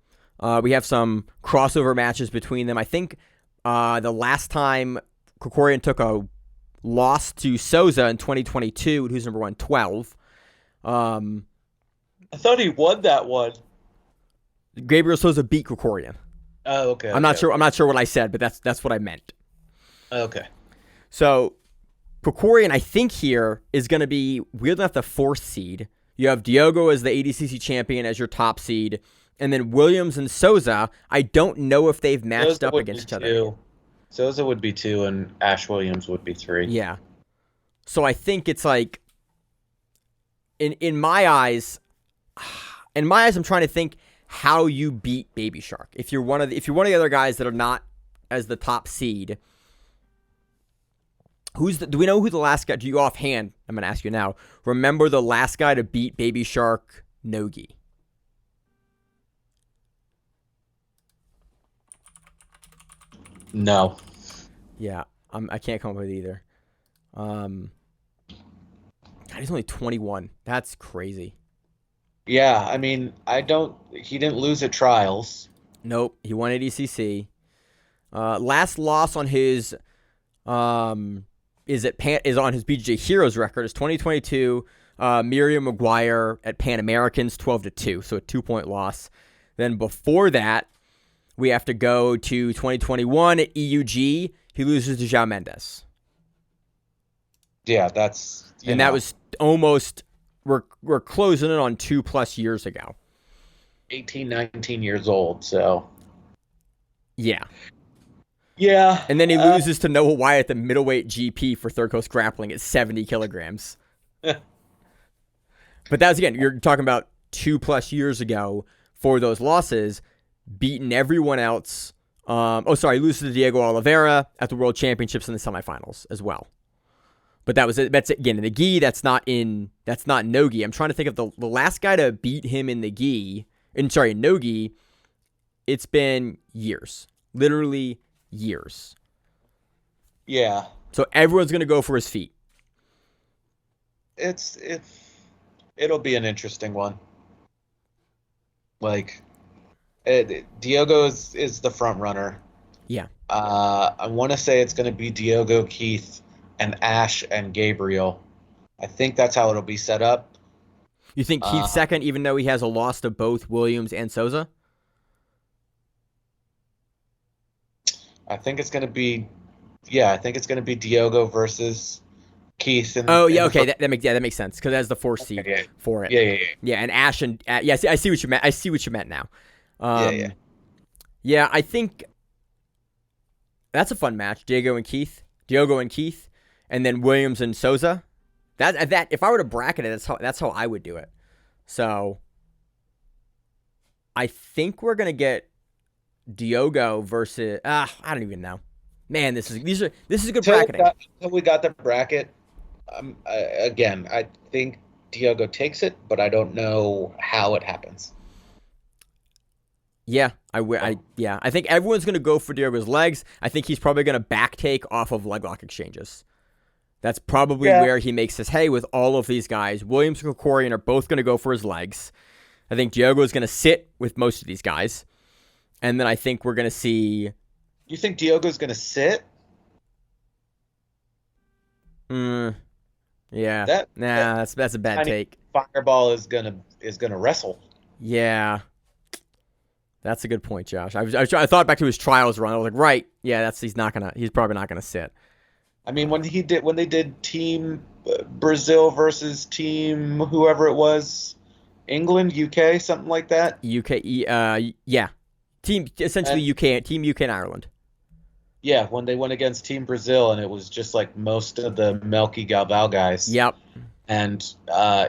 Speaker 2: We have some crossover matches between them. I think the last time Krikorian took a loss to Souza in 2022, who's number 112.
Speaker 3: I thought he won that one.
Speaker 2: Gabriel Souza beat Krikorian.
Speaker 3: Oh, okay.
Speaker 2: I'm not sure what I said, but that's what I meant.
Speaker 3: Okay.
Speaker 2: So Krikorian, I think here is going to be weirdly enough the 4th seed. You have Diogo as the ADCC champion as your top seed, and then Williams and Souza. I don't know if they've matched
Speaker 3: Souza
Speaker 2: up against each other.
Speaker 3: 2. Souza would be 2, and Ash Williams would be 3.
Speaker 2: Yeah. So I think it's like, in my eyes, I'm trying to think how you beat Baby Shark. If you're one of the other guys that are not as the top seed, do we know who the last guy? Do you offhand? I'm going to ask you now. Remember the last guy to beat Baby Shark Nogi?
Speaker 3: No.
Speaker 2: Yeah, I can't come up with either. God, he's only 21. That's crazy.
Speaker 3: Yeah, I mean, he didn't lose at trials.
Speaker 2: Nope, he won ADCC. Last loss on his is on his BJJ Heroes record is 2022. Miriam Maguire at Pan Americans 12-2, so a 2-point loss. Then before that, we have to go to 2021 at EUG. He loses to João Mendes.
Speaker 3: Yeah, that's
Speaker 2: that was almost we're closing in on 2+ years ago.
Speaker 3: 18, 19 years old, so
Speaker 2: yeah.
Speaker 3: Yeah.
Speaker 2: And then he loses to Noah Wyatt at the middleweight GP for Third Coast Grappling at 70 kilograms. But that's, again, you're talking about 2+ years ago for those losses, beating everyone else. He loses to Diego Oliveira at the World Championships in the semifinals as well. But that's again in the gi. That's not no gi. I'm trying to think of the last guy to beat him in the gi. No gi. It's been years, literally years.
Speaker 3: Yeah.
Speaker 2: So everyone's gonna go for his feet.
Speaker 3: It'll be an interesting one. Like, Diogo is the front runner.
Speaker 2: Yeah.
Speaker 3: I want to say it's going to be Diogo, Keith, and Ash and Gabriel. I think that's how it'll be set up.
Speaker 2: You think Keith's second, even though he has a loss to both Williams and Souza?
Speaker 3: I think it's going to be, I think it's going to be Diogo versus Keith.
Speaker 2: Oh yeah, okay, that makes sense because that's the 4th seed for it.
Speaker 3: Yeah.
Speaker 2: Yeah, and Ash and I see what you meant. I see what you meant now.
Speaker 3: Yeah.
Speaker 2: Yeah, I think that's a fun match. Diogo and Keith, and then Williams and Souza. That if I were to bracket it, that's how I would do it. So I think we're gonna get Diogo versus I don't even know. Man, this is a good bracketing.
Speaker 3: Until we got the bracket, I think Diogo takes it, but I don't know how it happens.
Speaker 2: Yeah, I think everyone's going to go for Diogo's legs. I think he's probably going to back take off of leg lock exchanges. That's probably where he makes his hay with all of these guys. Williams and Krikorian are both going to go for his legs. I think Diogo is going to sit with most of these guys. And then I think we're going to see...
Speaker 3: You think Diogo's going to sit?
Speaker 2: Yeah. That's a bad take.
Speaker 3: Fireball is gonna wrestle.
Speaker 2: Yeah. That's a good point, Josh. I thought back to his trials run. I was like, right, yeah, he's probably not gonna sit.
Speaker 3: I mean, when they did Team Brazil versus Team whoever it was, England, UK, something like that.
Speaker 2: Yeah. Team UK and Ireland.
Speaker 3: Yeah, when they went against Team Brazil, and it was just like most of the Melky Galval guys.
Speaker 2: Yep.
Speaker 3: And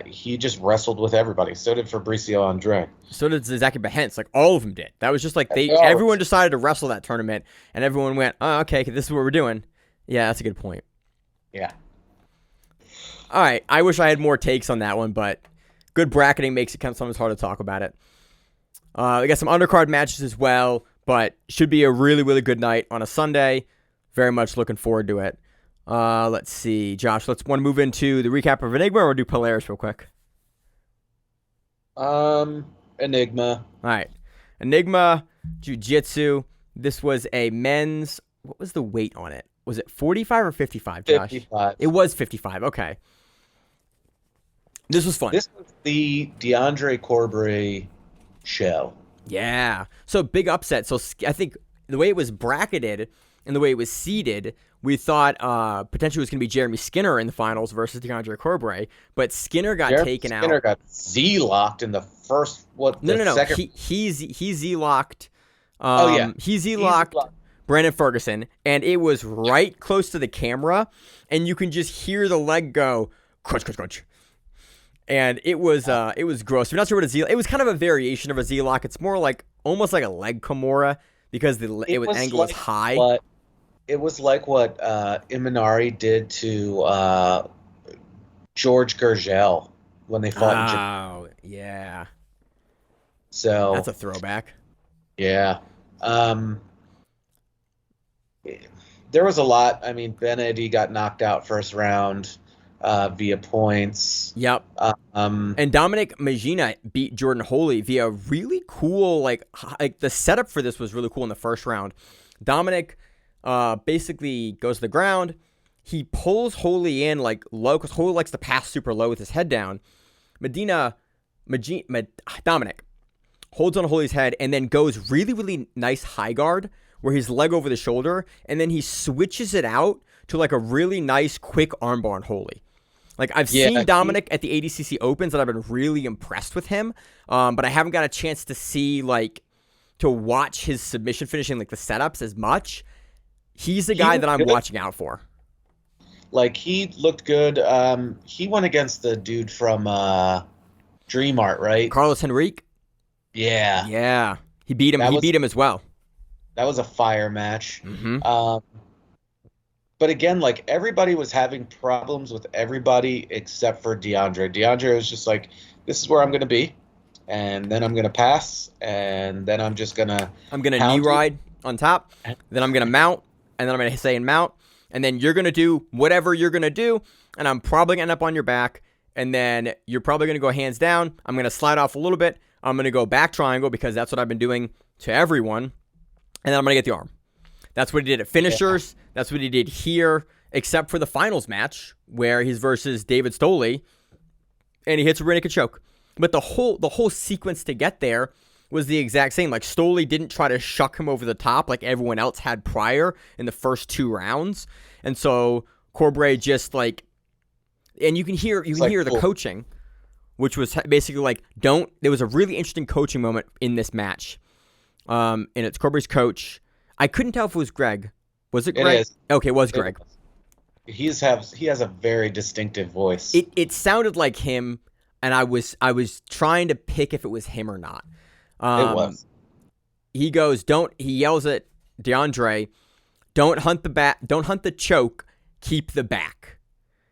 Speaker 3: he just wrestled with everybody. So did Fabricio Andre.
Speaker 2: So did Zaki Behance. Like, all of them did. That was just like everyone decided to wrestle that tournament, and everyone went, oh, okay, this is what we're doing. Yeah, that's a good point.
Speaker 3: Yeah.
Speaker 2: All right. I wish I had more takes on that one, but good bracketing makes it sometimes hard to talk about it. We got some undercard matches as well, but should be a really, really good night on a Sunday. Very much looking forward to it. Let's see. Josh, want to move into the recap of Enigma or do Polaris real quick?
Speaker 3: Enigma.
Speaker 2: All right. Enigma Jiu-Jitsu. This was a men's... What was the weight on it? Was it 45 or 55, Josh?
Speaker 3: 55.
Speaker 2: It was 55. Okay. This was fun.
Speaker 3: This was the DeAndre Corbray show.
Speaker 2: Yeah. So big upset. So I think the way it was bracketed and the way it was seeded, we thought potentially it was going to be Jeremy Skinner in the finals versus DeAndre Corbray, but Skinner got taken out.
Speaker 3: Skinner got Z-locked in the first, second?
Speaker 2: He Z-locked. He Z-locked Brandon Ferguson, and it was right close to the camera, and you can just hear the leg go, crunch, crunch, crunch. And it was gross. If you're not sure what a Z-lock, it was kind of a variation of a Z-lock. It's more like, almost like a leg Kimura, because the angle was high.
Speaker 3: It was like what Imanari did to George Gurgel when they fought in Japan.
Speaker 2: Oh, yeah.
Speaker 3: So
Speaker 2: that's a throwback.
Speaker 3: Yeah. There was a lot. I mean, Ben Eddy got knocked out first round via points.
Speaker 2: Yep. And Dominic Magina beat Jordan Holy via really cool, like the setup for this was really cool in the first round. Dominic basically goes to the ground. He pulls Holy in like low because Holy likes to pass super low with his head down. Dominic holds on Holy's head and then goes really, really nice high guard where his leg over the shoulder, and then he switches it out to like a really nice quick armbar on Holy. Like I've seen Dominic at the ADCC Opens and I've been really impressed with him, but I haven't got a chance to see to watch his submission finishing, like the setups as much. He's the guy that I'm watching out for.
Speaker 3: Like, he looked good. He went against the dude from Dream Art, right?
Speaker 2: Carlos Henrique?
Speaker 3: Yeah.
Speaker 2: Yeah. He beat him. He beat him as well.
Speaker 3: That was a fire match.
Speaker 2: Mm-hmm.
Speaker 3: But again, like, everybody was having problems with everybody except for DeAndre. DeAndre was just like, this is where I'm going to be. And then I'm going to pass. And then I'm just going to...
Speaker 2: I'm going to knee ride on top. Then I'm going to mount. And then I'm going to say and mount. And then you're going to do whatever you're going to do. And I'm probably going to end up on your back. And then you're probably going to go hands down. I'm going to slide off a little bit. I'm going to go back triangle because that's what I've been doing to everyone. And then I'm going to get the arm. That's what he did at finishers. Yeah. That's what he did here, except for the finals match where he's versus David Stoley, and he hits a rear naked choke. But the whole sequence to get there was the exact same. Like, Stoley didn't try to shuck him over the top like everyone else had prior in the first 2 rounds. And so Corbray just like, and you can hear the coaching, which was basically like, there was a really interesting coaching moment in this match. And it's Corbray's coach. I couldn't tell if it was Greg. Was it Greg?
Speaker 3: It is.
Speaker 2: Okay, it was Greg.
Speaker 3: He has a very distinctive voice.
Speaker 2: It sounded like him, and I was trying to pick if it was him or not.
Speaker 3: It was.
Speaker 2: He yells at DeAndre, don't hunt the choke, keep the back.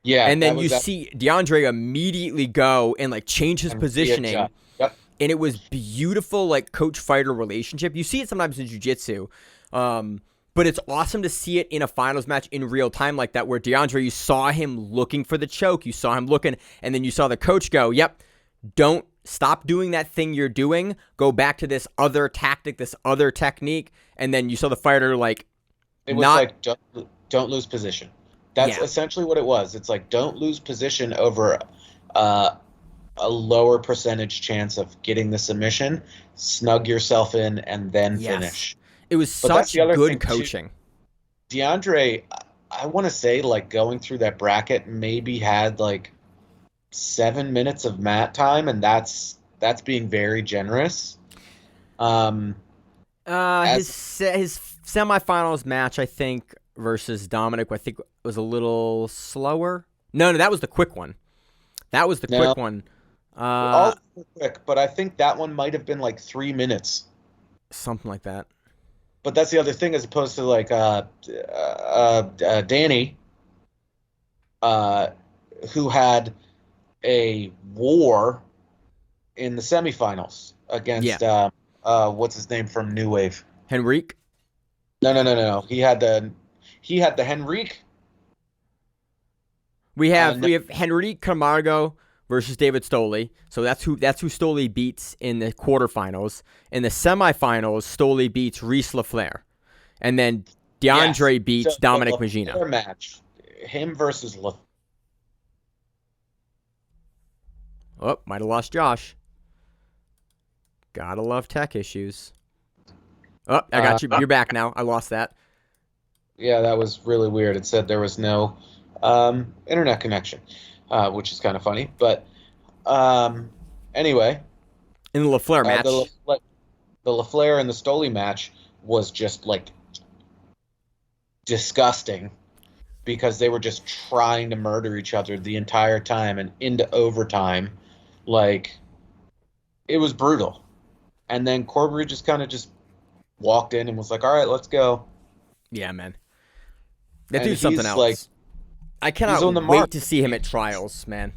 Speaker 3: Yeah.
Speaker 2: And then you see DeAndre immediately go and like change his positioning.
Speaker 3: Yep.
Speaker 2: And it was beautiful, like coach-fighter relationship. You see it sometimes in jiu-jitsu. But it's awesome to see it in a finals match in real time like that, where DeAndre, you saw him looking for the choke. You saw him looking, and then you saw the coach go, yep, don't stop doing that thing you're doing. Go back to this other tactic, this other technique. And then you saw the fighter like,
Speaker 3: it was like, don't lose position. That's essentially what it was. It's like, don't lose position over a lower percentage chance of getting the submission. Snug yourself in and then finish.
Speaker 2: It was such good coaching.
Speaker 3: Too. DeAndre, I want to say, like, going through that bracket maybe had like 7 minutes of mat time, and that's being very generous.
Speaker 2: His semifinals match, I think, versus Dominic, I think was a little slower. No, that was the quick one. Quick one.
Speaker 3: All quick, but I think that one might have been like 3 minutes.
Speaker 2: Something like that.
Speaker 3: But that's the other thing, as opposed to like Danny, who had a war in the semifinals against what's his name from New Wave?
Speaker 2: Henrique?
Speaker 3: No. He had the Henrique.
Speaker 2: We have Henrique Camargo versus David Stoley. So that's who Stoley beats in the quarterfinals. In the semifinals, Stoley beats Reese LaFleur. And then DeAndre beats Dominic Magina.
Speaker 3: Match. Him versus LaFleur.
Speaker 2: Oh, might have lost Josh. Gotta love tech issues. Oh, I got you. You're back now. I lost that.
Speaker 3: Yeah, that was really weird. It said there was no internet connection, which is kind of funny. But anyway.
Speaker 2: In the LaFleur match.
Speaker 3: The LaFleur and the Stoley match was just like disgusting, because they were just trying to murder each other the entire time and into overtime. Like, it was brutal. And then Corbray just kind of just walked in and was like, all right, let's go.
Speaker 2: Yeah, man. That dude's something else.
Speaker 3: Like,
Speaker 2: I cannot wait to see him at trials, man.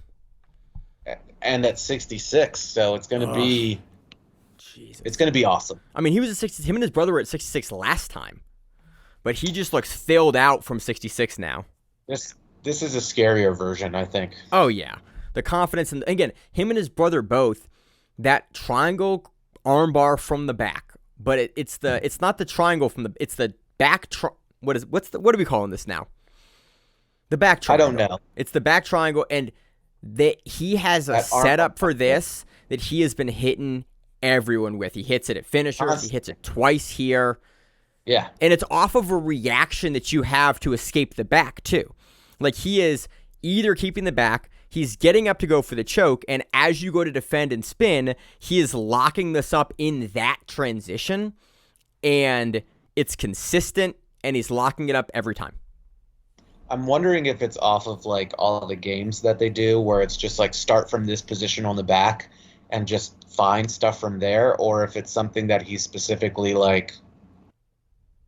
Speaker 3: And at 66, so it's going to be...
Speaker 2: Jesus.
Speaker 3: It's going to be awesome.
Speaker 2: I mean, he was at 60. Him and his brother were at 66 last time. But he just looks filled out from 66 now.
Speaker 3: This is a scarier version, I think.
Speaker 2: Oh, yeah. The confidence. And again, him and his brother both, that triangle armbar from the back. But it's not the triangle from the... It's the back... What are we calling this now? The back triangle.
Speaker 3: I don't know.
Speaker 2: It's the back triangle, and he has a setup for this that he has been hitting everyone with. He hits it at finishers. He hits it twice here.
Speaker 3: Yeah.
Speaker 2: And it's off of a reaction that you have to escape the back, too. Like, he is either keeping the back, he's getting up to go for the choke, and as you go to defend and spin, he is locking this up in that transition, and it's consistent, and he's locking it up every time.
Speaker 3: I'm wondering if it's off of, like, all the games that they do, where it's just, like, start from this position on the back and just find stuff from there, or if it's something that he specifically, like,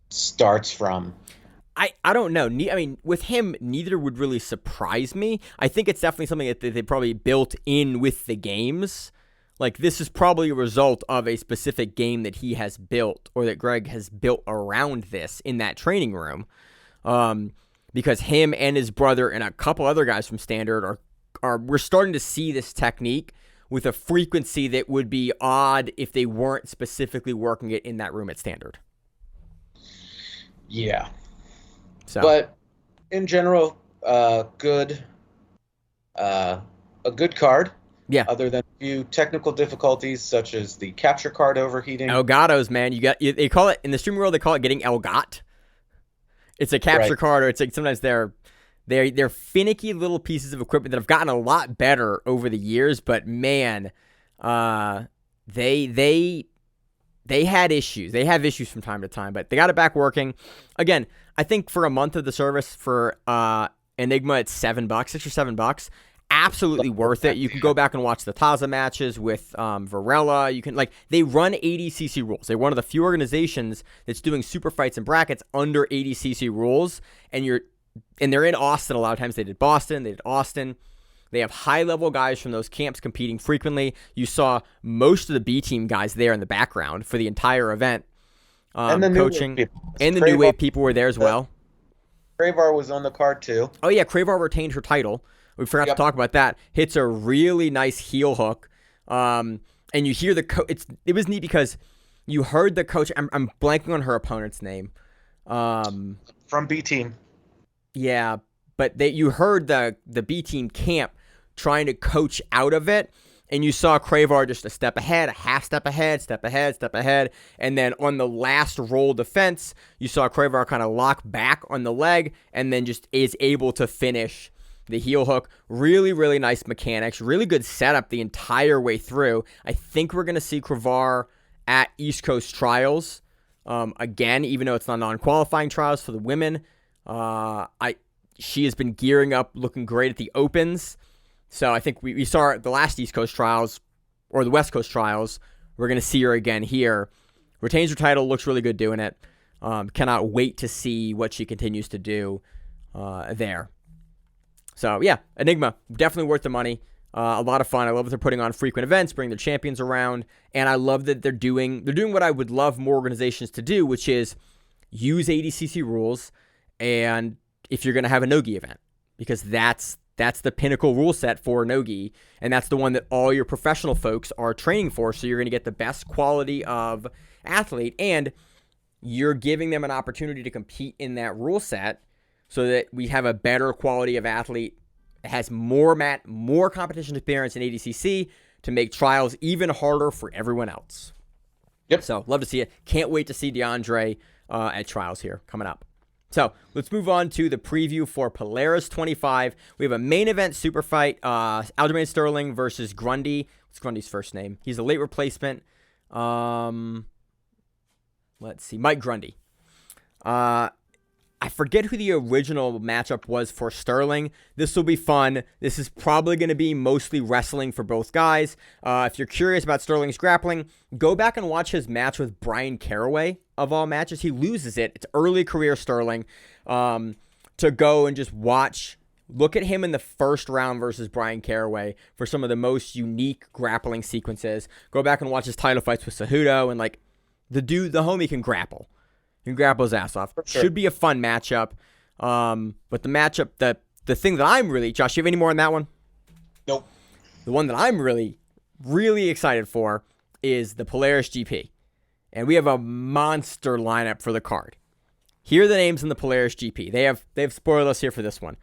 Speaker 3: starts from.
Speaker 2: I don't know. I mean, with him, neither would really surprise me. I think it's definitely something that they probably built in with the games. Like, this is probably a result of a specific game that he has built, or that Greg has built around this in that training room. Because him and his brother and a couple other guys from Standard we're starting to see this technique with a frequency that would be odd if they weren't specifically working it in that room at Standard.
Speaker 3: Yeah.
Speaker 2: So,
Speaker 3: But in general, good, a good card,
Speaker 2: yeah.
Speaker 3: other than a few technical difficulties such as the capture card overheating.
Speaker 2: Elgatos, man. They call it, in the streaming world, they call it getting Elgot. It's a capture
Speaker 3: Right.
Speaker 2: card, or it's like sometimes they're finicky little pieces of equipment that have gotten a lot better over the years, but man, they had issues. They have issues from time to time, but they got it back working. Again, I think for a month of the service for Enigma, it's $7, $6 or $7. Absolutely worth it. You can go back and watch the Taza matches with Varela. You can, like, they run 80cc rules. They're one of the few organizations that's doing super fights and brackets under 80cc rules, and they're in Austin a lot of times. They did Boston, they did Austin. They have high-level guys from those camps competing frequently. You saw most of the B-team guys there in the background for the entire event,
Speaker 3: And the
Speaker 2: coaching.
Speaker 3: New Wave people.
Speaker 2: And the New Wave people were there as well.
Speaker 3: Cravar was on the card too.
Speaker 2: Oh, yeah, Cravar retained her title. We forgot to talk about that. Hits a really nice heel hook. And you hear the it was neat because you heard the coach. I'm blanking on her opponent's name.
Speaker 3: From B team.
Speaker 2: Yeah, but you heard the B team camp trying to coach out of it, and you saw Cravar just a step ahead, a half step ahead, step ahead, and then on the last roll defense, you saw Cravar kind of lock back on the leg, and then just is able to finish the heel hook. Really, really nice mechanics, really good setup the entire way through. I think we're going to see Cravar at East Coast Trials again, even though it's not non-qualifying trials for the women. She has been gearing up, looking great at the Opens. So I think we saw her at the last East Coast Trials, or the West Coast Trials. We're going to see her again here. Retains her title, looks really good doing it. Cannot wait to see what she continues to do there. So yeah, Enigma, definitely worth the money. A lot of fun. I love that they're putting on frequent events, bringing their champions around, and I love that they're doing what I would love more organizations to do, which is use 80cc rules, and if you're going to have a no-gi event, because that's the pinnacle rule set for no-gi, and that's the one that all your professional folks are training for, so you're going to get the best quality of athlete, and you're giving them an opportunity to compete in that rule set so that we have a better quality of athlete that has more competition experience in ADCC to make trials even harder for everyone else.
Speaker 3: Yep.
Speaker 2: So, love to see it. Can't wait to see DeAndre at trials here coming up. So, let's move on to the preview for Polaris 25. We have a main event super fight, Aljamain Sterling versus Grundy. What's Grundy's first name? He's a late replacement. Let's see, Mike Grundy. I forget who the original matchup was for Sterling. This will be fun. This is probably going to be mostly wrestling for both guys. If you're curious about Sterling's grappling, go back and watch his match with Brian Caraway, of all matches. He loses it. It's early career Sterling. To go and just look at him in the first round versus Brian Caraway for some of the most unique grappling sequences. Go back and watch his title fights with Cejudo, and like the homie can grapple. He can grapple his ass off.
Speaker 3: Sure.
Speaker 2: Should be a fun matchup. But the matchup, the thing that I'm really, Josh, you have any more on that one?
Speaker 3: Nope.
Speaker 2: The one that I'm really, really excited for is the Polaris GP. And we have a monster lineup for the card. Here are the names in the Polaris GP. They have spoiled us here for this one.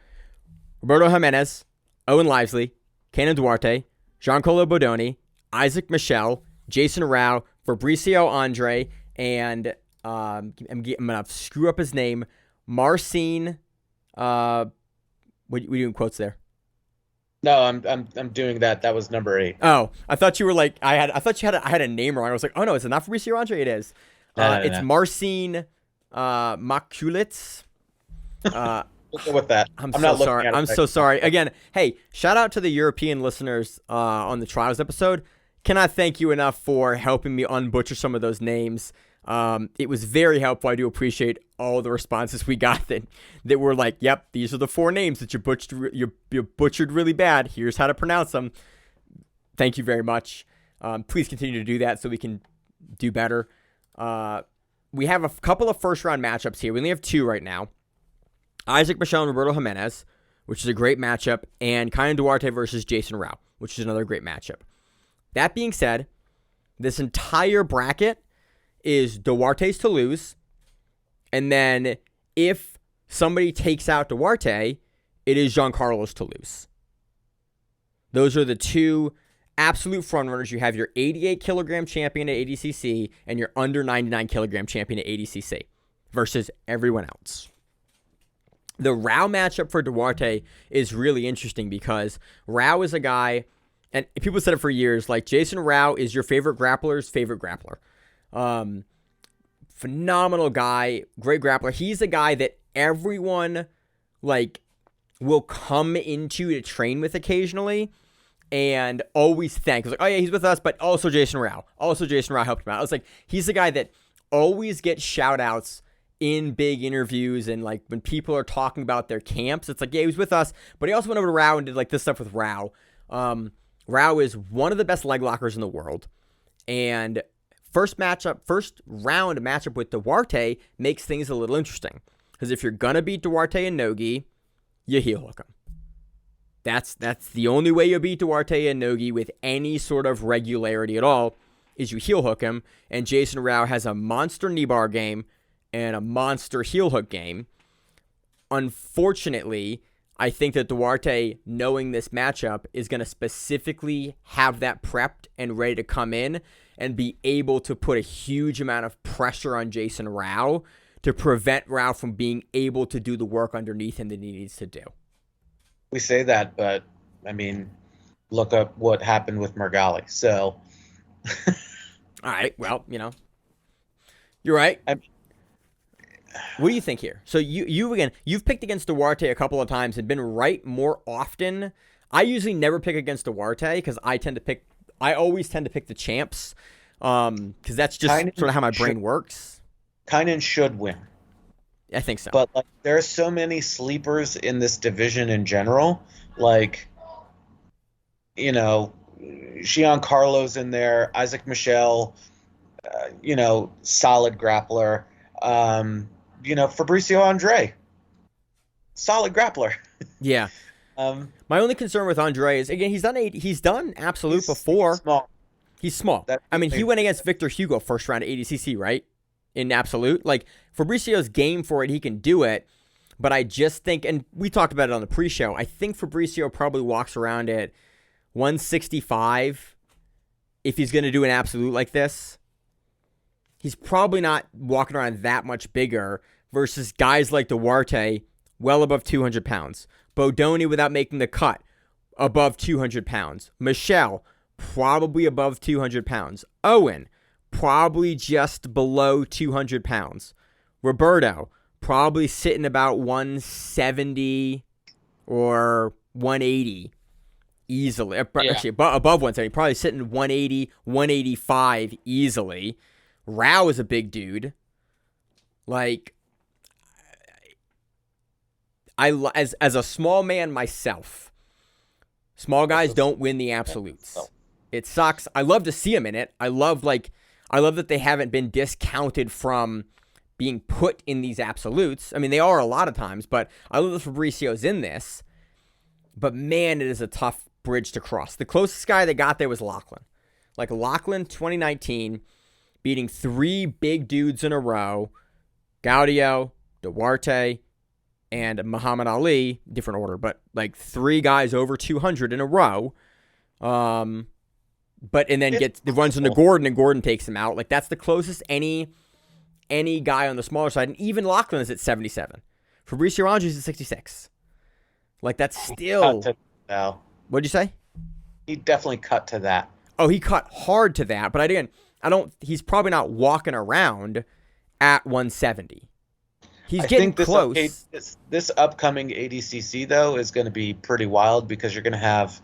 Speaker 2: Roberto Jimenez, Owen Livesley, Kenan Duarte, Giancarlo Bodoni, Isaac Michel, Jason Rao, Fabricio Andre, and I'm gonna screw up his name, Marcin. What you doing quotes there?
Speaker 3: No, I'm doing that. That was number 8.
Speaker 2: Oh, I thought you were like I had a name wrong. I was like, oh no, is it not Fabricio Andre? It is. It's Marcin Makulits.
Speaker 3: We'll go with that.
Speaker 2: I'm
Speaker 3: not
Speaker 2: so
Speaker 3: looking
Speaker 2: sorry.
Speaker 3: at it
Speaker 2: I'm
Speaker 3: right
Speaker 2: so
Speaker 3: now.
Speaker 2: sorry. Again, hey, shout out to the European listeners on the Trials episode. Cannot thank you enough for helping me unbutcher some of those names. It was very helpful. I do appreciate all the responses we got that were like, yep, these are the 4 names that you butchered really bad. Here's how to pronounce them. Thank you very much. Please continue to do that so we can do better. We have a couple of first round matchups here. We only have 2 right now. Isaac Michel and Roberto Jimenez, which is a great matchup, and Kenan Duarte versus Jason Rao, which is another great matchup. That being said, this entire bracket is Duarte's to lose And then if somebody takes out Duarte, it is Giancarlo's to lose. Those are the two absolute frontrunners. You have your 88 kilogram champion at ADCC and your under 99 kilogram champion at ADCC versus everyone else. The Rao matchup for Duarte is really interesting because Rao is a guy, and people said it for years, like Jason Rao is your favorite grappler's favorite grappler. Phenomenal guy, great grappler. He's a guy that everyone like will come into to train with occasionally and always thank. It's like, oh yeah, he's with us, but also Jason Rao. Also Jason Rao helped him out. I was like, he's the guy that always gets shout outs in big interviews and like when people are talking about their camps. It's like, yeah, he was with us, but he also went over to Rao and did like this stuff with Rao. Rao is one of the best leg lockers in the world. And first round matchup with Duarte makes things a little interesting. Because if you're going to beat Duarte and Nogi, you heel hook him. That's the only way you beat Duarte and Nogi with any sort of regularity at all, is you heel hook him. And Jason Rao has a monster knee bar game and a monster heel hook game. Unfortunately, I think that Duarte, knowing this matchup, is going to specifically have that prepped and ready to come in and be able to put a huge amount of pressure on Jason Rao to prevent Rao from being able to do the work underneath him that he needs to do.
Speaker 3: We say that, but I mean, look up what happened with Margali. So,
Speaker 2: all right, well, you're right. What do you think here? So you've picked against Duarte a couple of times and been right more often. I usually never pick against Duarte because I always tend to pick the champs because that's just sort of how my brain works.
Speaker 3: Kynan should win.
Speaker 2: I think so.
Speaker 3: But like, there are so many sleepers in this division in general. Like, Giancarlo's in there, Isaac Michel, solid grappler. Fabricio Andre, solid grappler.
Speaker 2: Yeah. My only concern with Andre is, again, he's done Absolute before. He's small. He went against Victor Hugo first round at ADCC, right? In Absolute. Like, Fabricio's game for it, he can do it. But I just think, and we talked about it on the pre-show, I think Fabricio probably walks around at 165 if he's going to do an Absolute like this. He's probably not walking around that much bigger versus guys like Duarte, well above 200 pounds. Bodoni, without making the cut, above 200 pounds. Michelle, probably above 200 pounds. Owen, probably just below 200 pounds. Roberto, probably sitting about 170 or 180 easily. Actually, above 170. Probably sitting 180, 185 easily. Rao is a big dude. Like, as a small man myself, small guys don't win the Absolutes. It sucks. I love to see them in it. I love that they haven't been discounted from being put in these Absolutes. I mean, they are a lot of times, but I love that Fabricio's in this. But man, it is a tough bridge to cross. The closest guy they got there was Lachlan. Like, Lachlan 2019, beating three big dudes in a row, Gaudio, Duarte, and Muhammad Ali, different order, but like three guys over 200 in a row. And then runs into Gordon, and Gordon takes him out. Like, that's the closest any guy on the smaller side, and even Lachlan is at 77. Fabricio Andres is at 66. Like, that's still. What'd you say?
Speaker 3: He definitely cut to that.
Speaker 2: Oh, he cut hard to that, but he's probably not walking around at 170. He's getting close.
Speaker 3: This upcoming ADCC, though, is going to be pretty wild because you're going to have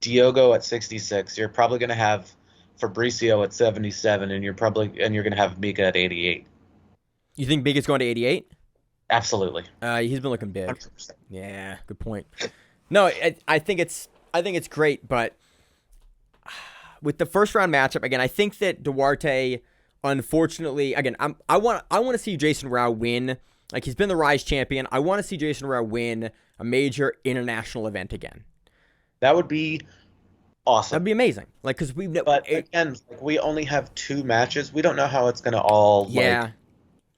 Speaker 3: Diogo at 66. You're probably going to have Fabricio at 77, and you're going to have Mika at 88.
Speaker 2: You think Mika's going to 88?
Speaker 3: Absolutely.
Speaker 2: He's been looking big.
Speaker 3: 100%.
Speaker 2: Yeah, good point. No, I think it's great, but with the first round matchup, again, I think that Duarte, unfortunately, again, I want to see Jason Rao win. Like, he's been the Rise champion. I want to see Jason Rao win a major international event again.
Speaker 3: That would be awesome.
Speaker 2: That'd be amazing. Like, because
Speaker 3: we only have two matches. We don't know how it's going to all.
Speaker 2: Yeah.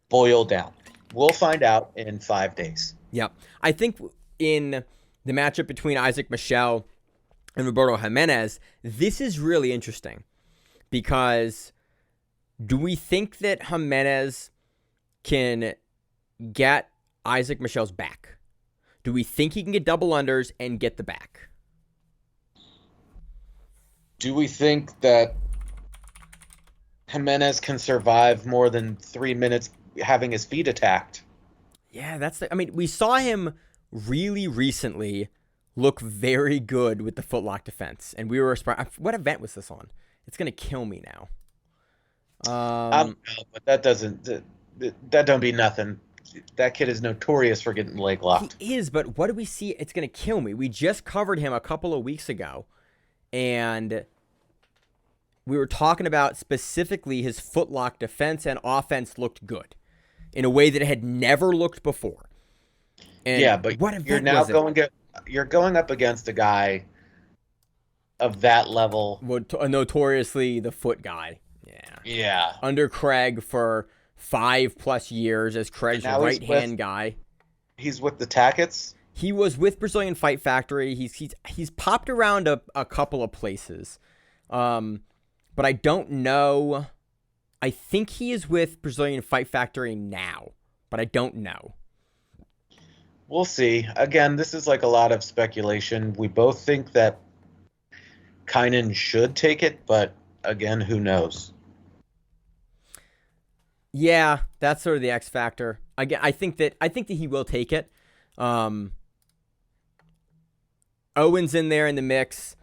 Speaker 3: boil down? We'll find out in 5 days.
Speaker 2: Yep. I think in the matchup between Isaac Michel and Roberto Jimenez, this is really interesting because do we think that Jimenez can get Isaac Michel's back? Do we think he can get double unders and get the back?
Speaker 3: Do we think that Jimenez can survive more than 3 minutes having his feet attacked?
Speaker 2: Yeah, we saw him really recently look very good with the footlock defense, and we were what event was this on? It's gonna kill me now.
Speaker 3: I don't know, but that don't be nothing. That kid is notorious for getting leg locked.
Speaker 2: He is, but what do we see? It's gonna kill me. We just covered him a couple of weeks ago, and we were talking about specifically his footlock defense and offense looked good in a way that it had never looked before. And
Speaker 3: yeah, but you're now you're going up against a guy of that level.
Speaker 2: Notoriously the foot guy.
Speaker 3: Yeah.
Speaker 2: Under Craig for 5+ years as Craig's right-hand guy.
Speaker 3: He's with the Tackets?
Speaker 2: He was with Brazilian Fight Factory. He's popped around a couple of places. But I don't know. I think he is with Brazilian Fight Factory now, but I don't know.
Speaker 3: We'll see. Again, this is like a lot of speculation. We both think that Kynan should take it, but again, who knows?
Speaker 2: Yeah, that's sort of the X factor. Again, I think that he will take it. Owen's in there in the mix.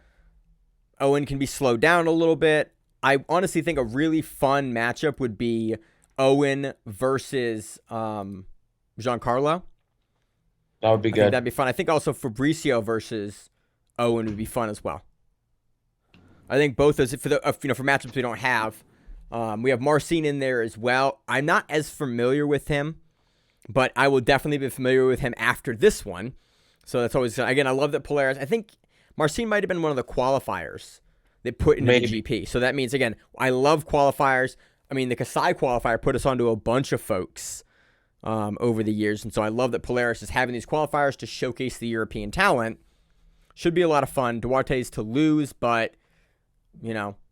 Speaker 2: Owen can be slowed down a little bit. I honestly think a really fun matchup would be Owen versus Giancarlo.
Speaker 3: That would be good.
Speaker 2: I think that'd be fun. I think also Fabricio versus Owen would be fun as well. I think both those for matchups we don't have. We have Marcin in there as well. I'm not as familiar with him, but I will definitely be familiar with him after this one. So that's always, again, I love that Polaris. I think Marcin might have been one of the qualifiers they put into the GP. So that means, again, I love qualifiers. I mean, the Kasai qualifier put us onto a bunch of folks over the years. And so I love that Polaris is having these qualifiers to showcase the European talent. Should be a lot of fun. Duarte's to lose, but,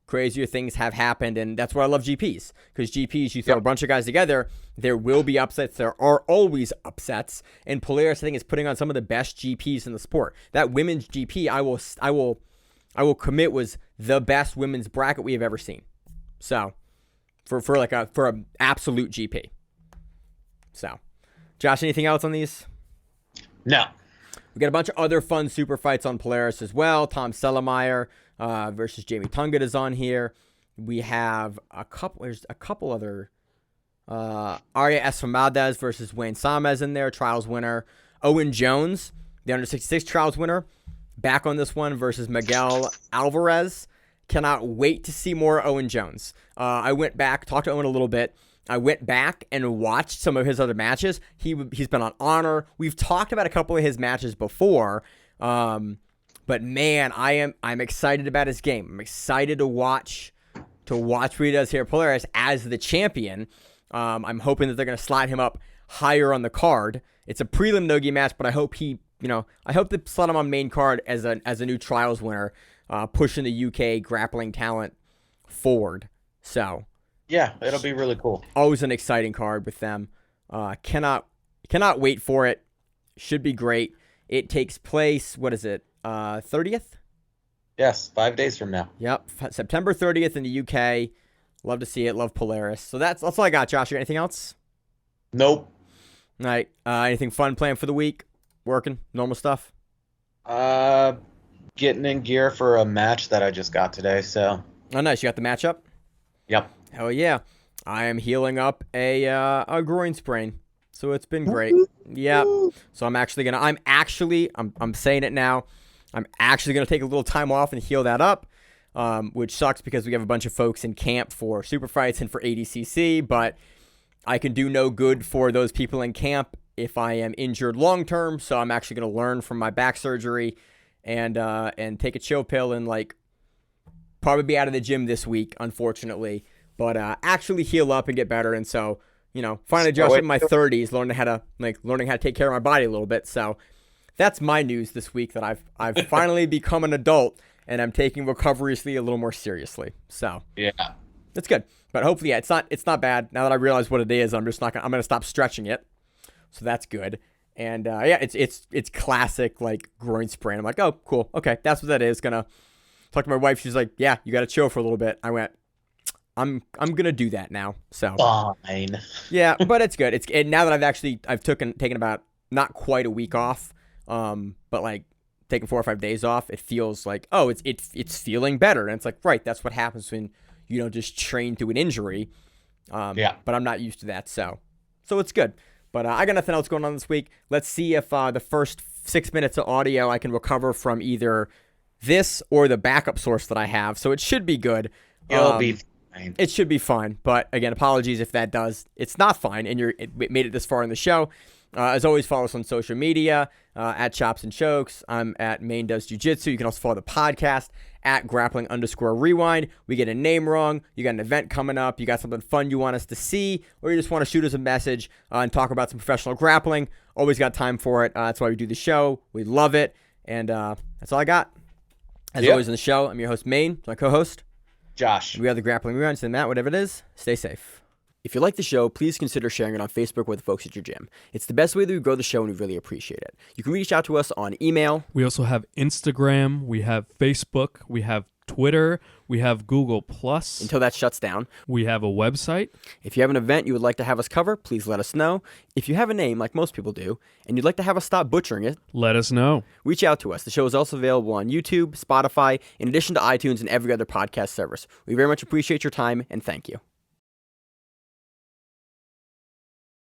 Speaker 2: crazier things have happened, and that's why I love GPs. Because GPs, you throw a bunch of guys together, there will be upsets. There are always upsets, and Polaris, I think, is putting on some of the best GPs in the sport. That women's GP, I will commit, was the best women's bracket we have ever seen. So, for an absolute GP. So, Josh, anything else on these?
Speaker 3: No.
Speaker 2: We got a bunch of other fun super fights on Polaris as well. Tom Sellemeyer versus Jamie Tungut is on here. We have there's a couple other Arya Esfamades versus Wayne Samez in there, trials winner. Owen Jones, the under 66 trials winner, back on this one versus Miguel Alvarez. Cannot wait to see more Owen Jones. I went back, talked to Owen a little bit. I went back and watched some of his other matches. He's been on Honor. We've talked about a couple of his matches before. But man, I'm excited about his game. I'm excited to watch what he does here at Polaris as the champion. I'm hoping that they're going to slide him up higher on the card. It's a prelim no-gi match, but I hope they slot him on main card as a new trials winner, pushing the UK grappling talent forward. So
Speaker 3: yeah, it'll be really cool.
Speaker 2: Always an exciting card with them. Cannot wait for it. Should be great. It takes place, what is it, 30th?
Speaker 3: Yes, 5 days from now.
Speaker 2: Yep, September 30th in the UK. Love to see it. Love Polaris. So that's all I got, Josh. You got anything else?
Speaker 3: Nope.
Speaker 2: All right. Anything fun planned for the week? Working? Normal stuff?
Speaker 3: Getting in gear for a match that I just got today, so.
Speaker 2: Oh, nice. You got the matchup?
Speaker 3: Yep.
Speaker 2: Hell yeah. I am healing up a groin sprain. So it's been great. Yeah. So I'm saying it now. I'm actually going to take a little time off and heal that up, which sucks because we have a bunch of folks in camp for super fights and for ADCC, but I can do no good for those people in camp if I am injured long term. So I'm actually going to learn from my back surgery and take a chill pill and probably be out of the gym this week, unfortunately, but actually heal up and get better. And so finally adjusted in my 30s, learning how to take care of my body a little bit. So that's my news this week, that I've finally become an adult and I'm taking recovery a little more seriously. So
Speaker 3: Yeah.
Speaker 2: that's good. But hopefully, it's not bad. Now that I realize what it is, I'm going to stop stretching it. So that's good. And it's classic like groin sprain. I'm like, oh, cool. Okay, that's what that is. Gonna talk to my wife. She's like, yeah, you got to chill for a little bit. I went, I'm gonna do that now. So
Speaker 3: Fine.
Speaker 2: yeah, but it's good. Now that I've taken about not quite a week off, but like taking 4 or 5 days off. It feels like, oh, it's feeling better. And it's like, right, that's what happens when you don't just train through an injury.
Speaker 3: Yeah.
Speaker 2: But I'm not used to that, so it's good. But I got nothing else going on this week. Let's see if the first 6 minutes of audio I can recover from either this or the backup source that I have. So it should be good.
Speaker 3: It'll be fine.
Speaker 2: It should be fine. But again, apologies if that does. It's not fine, and it made it this far in the show. As always, follow us on social media at Chops and Chokes. I'm at Maine Does Jiu-Jitsu. You can also follow the podcast at Grappling_Rewind. We get a name wrong. You got an event coming up. You got something fun you want us to see, or you just want to shoot us a message and talk about some professional grappling. Always got time for it. That's why we do the show. We love it. And that's all I got. As always in the show, I'm your host, Maine, my co-host.
Speaker 3: Josh.
Speaker 2: We are the Grappling Rewind. So Matt, whatever it is, stay safe. If you like the show, please consider sharing it on Facebook with the folks at your gym. It's the best way that we grow the show, and we really appreciate it. You can reach out to us on email.
Speaker 4: We also have Instagram. We have Facebook. We have Twitter. We have Google+.
Speaker 2: Until that shuts down.
Speaker 4: We have a website.
Speaker 2: If you have an event you would like to have us cover, please let us know. If you have a name, like most people do, and you'd like to have us stop butchering it,
Speaker 4: let us know.
Speaker 2: Reach out to us. The show is also available on YouTube, Spotify, in addition to iTunes and every other podcast service. We very much appreciate your time, and thank you.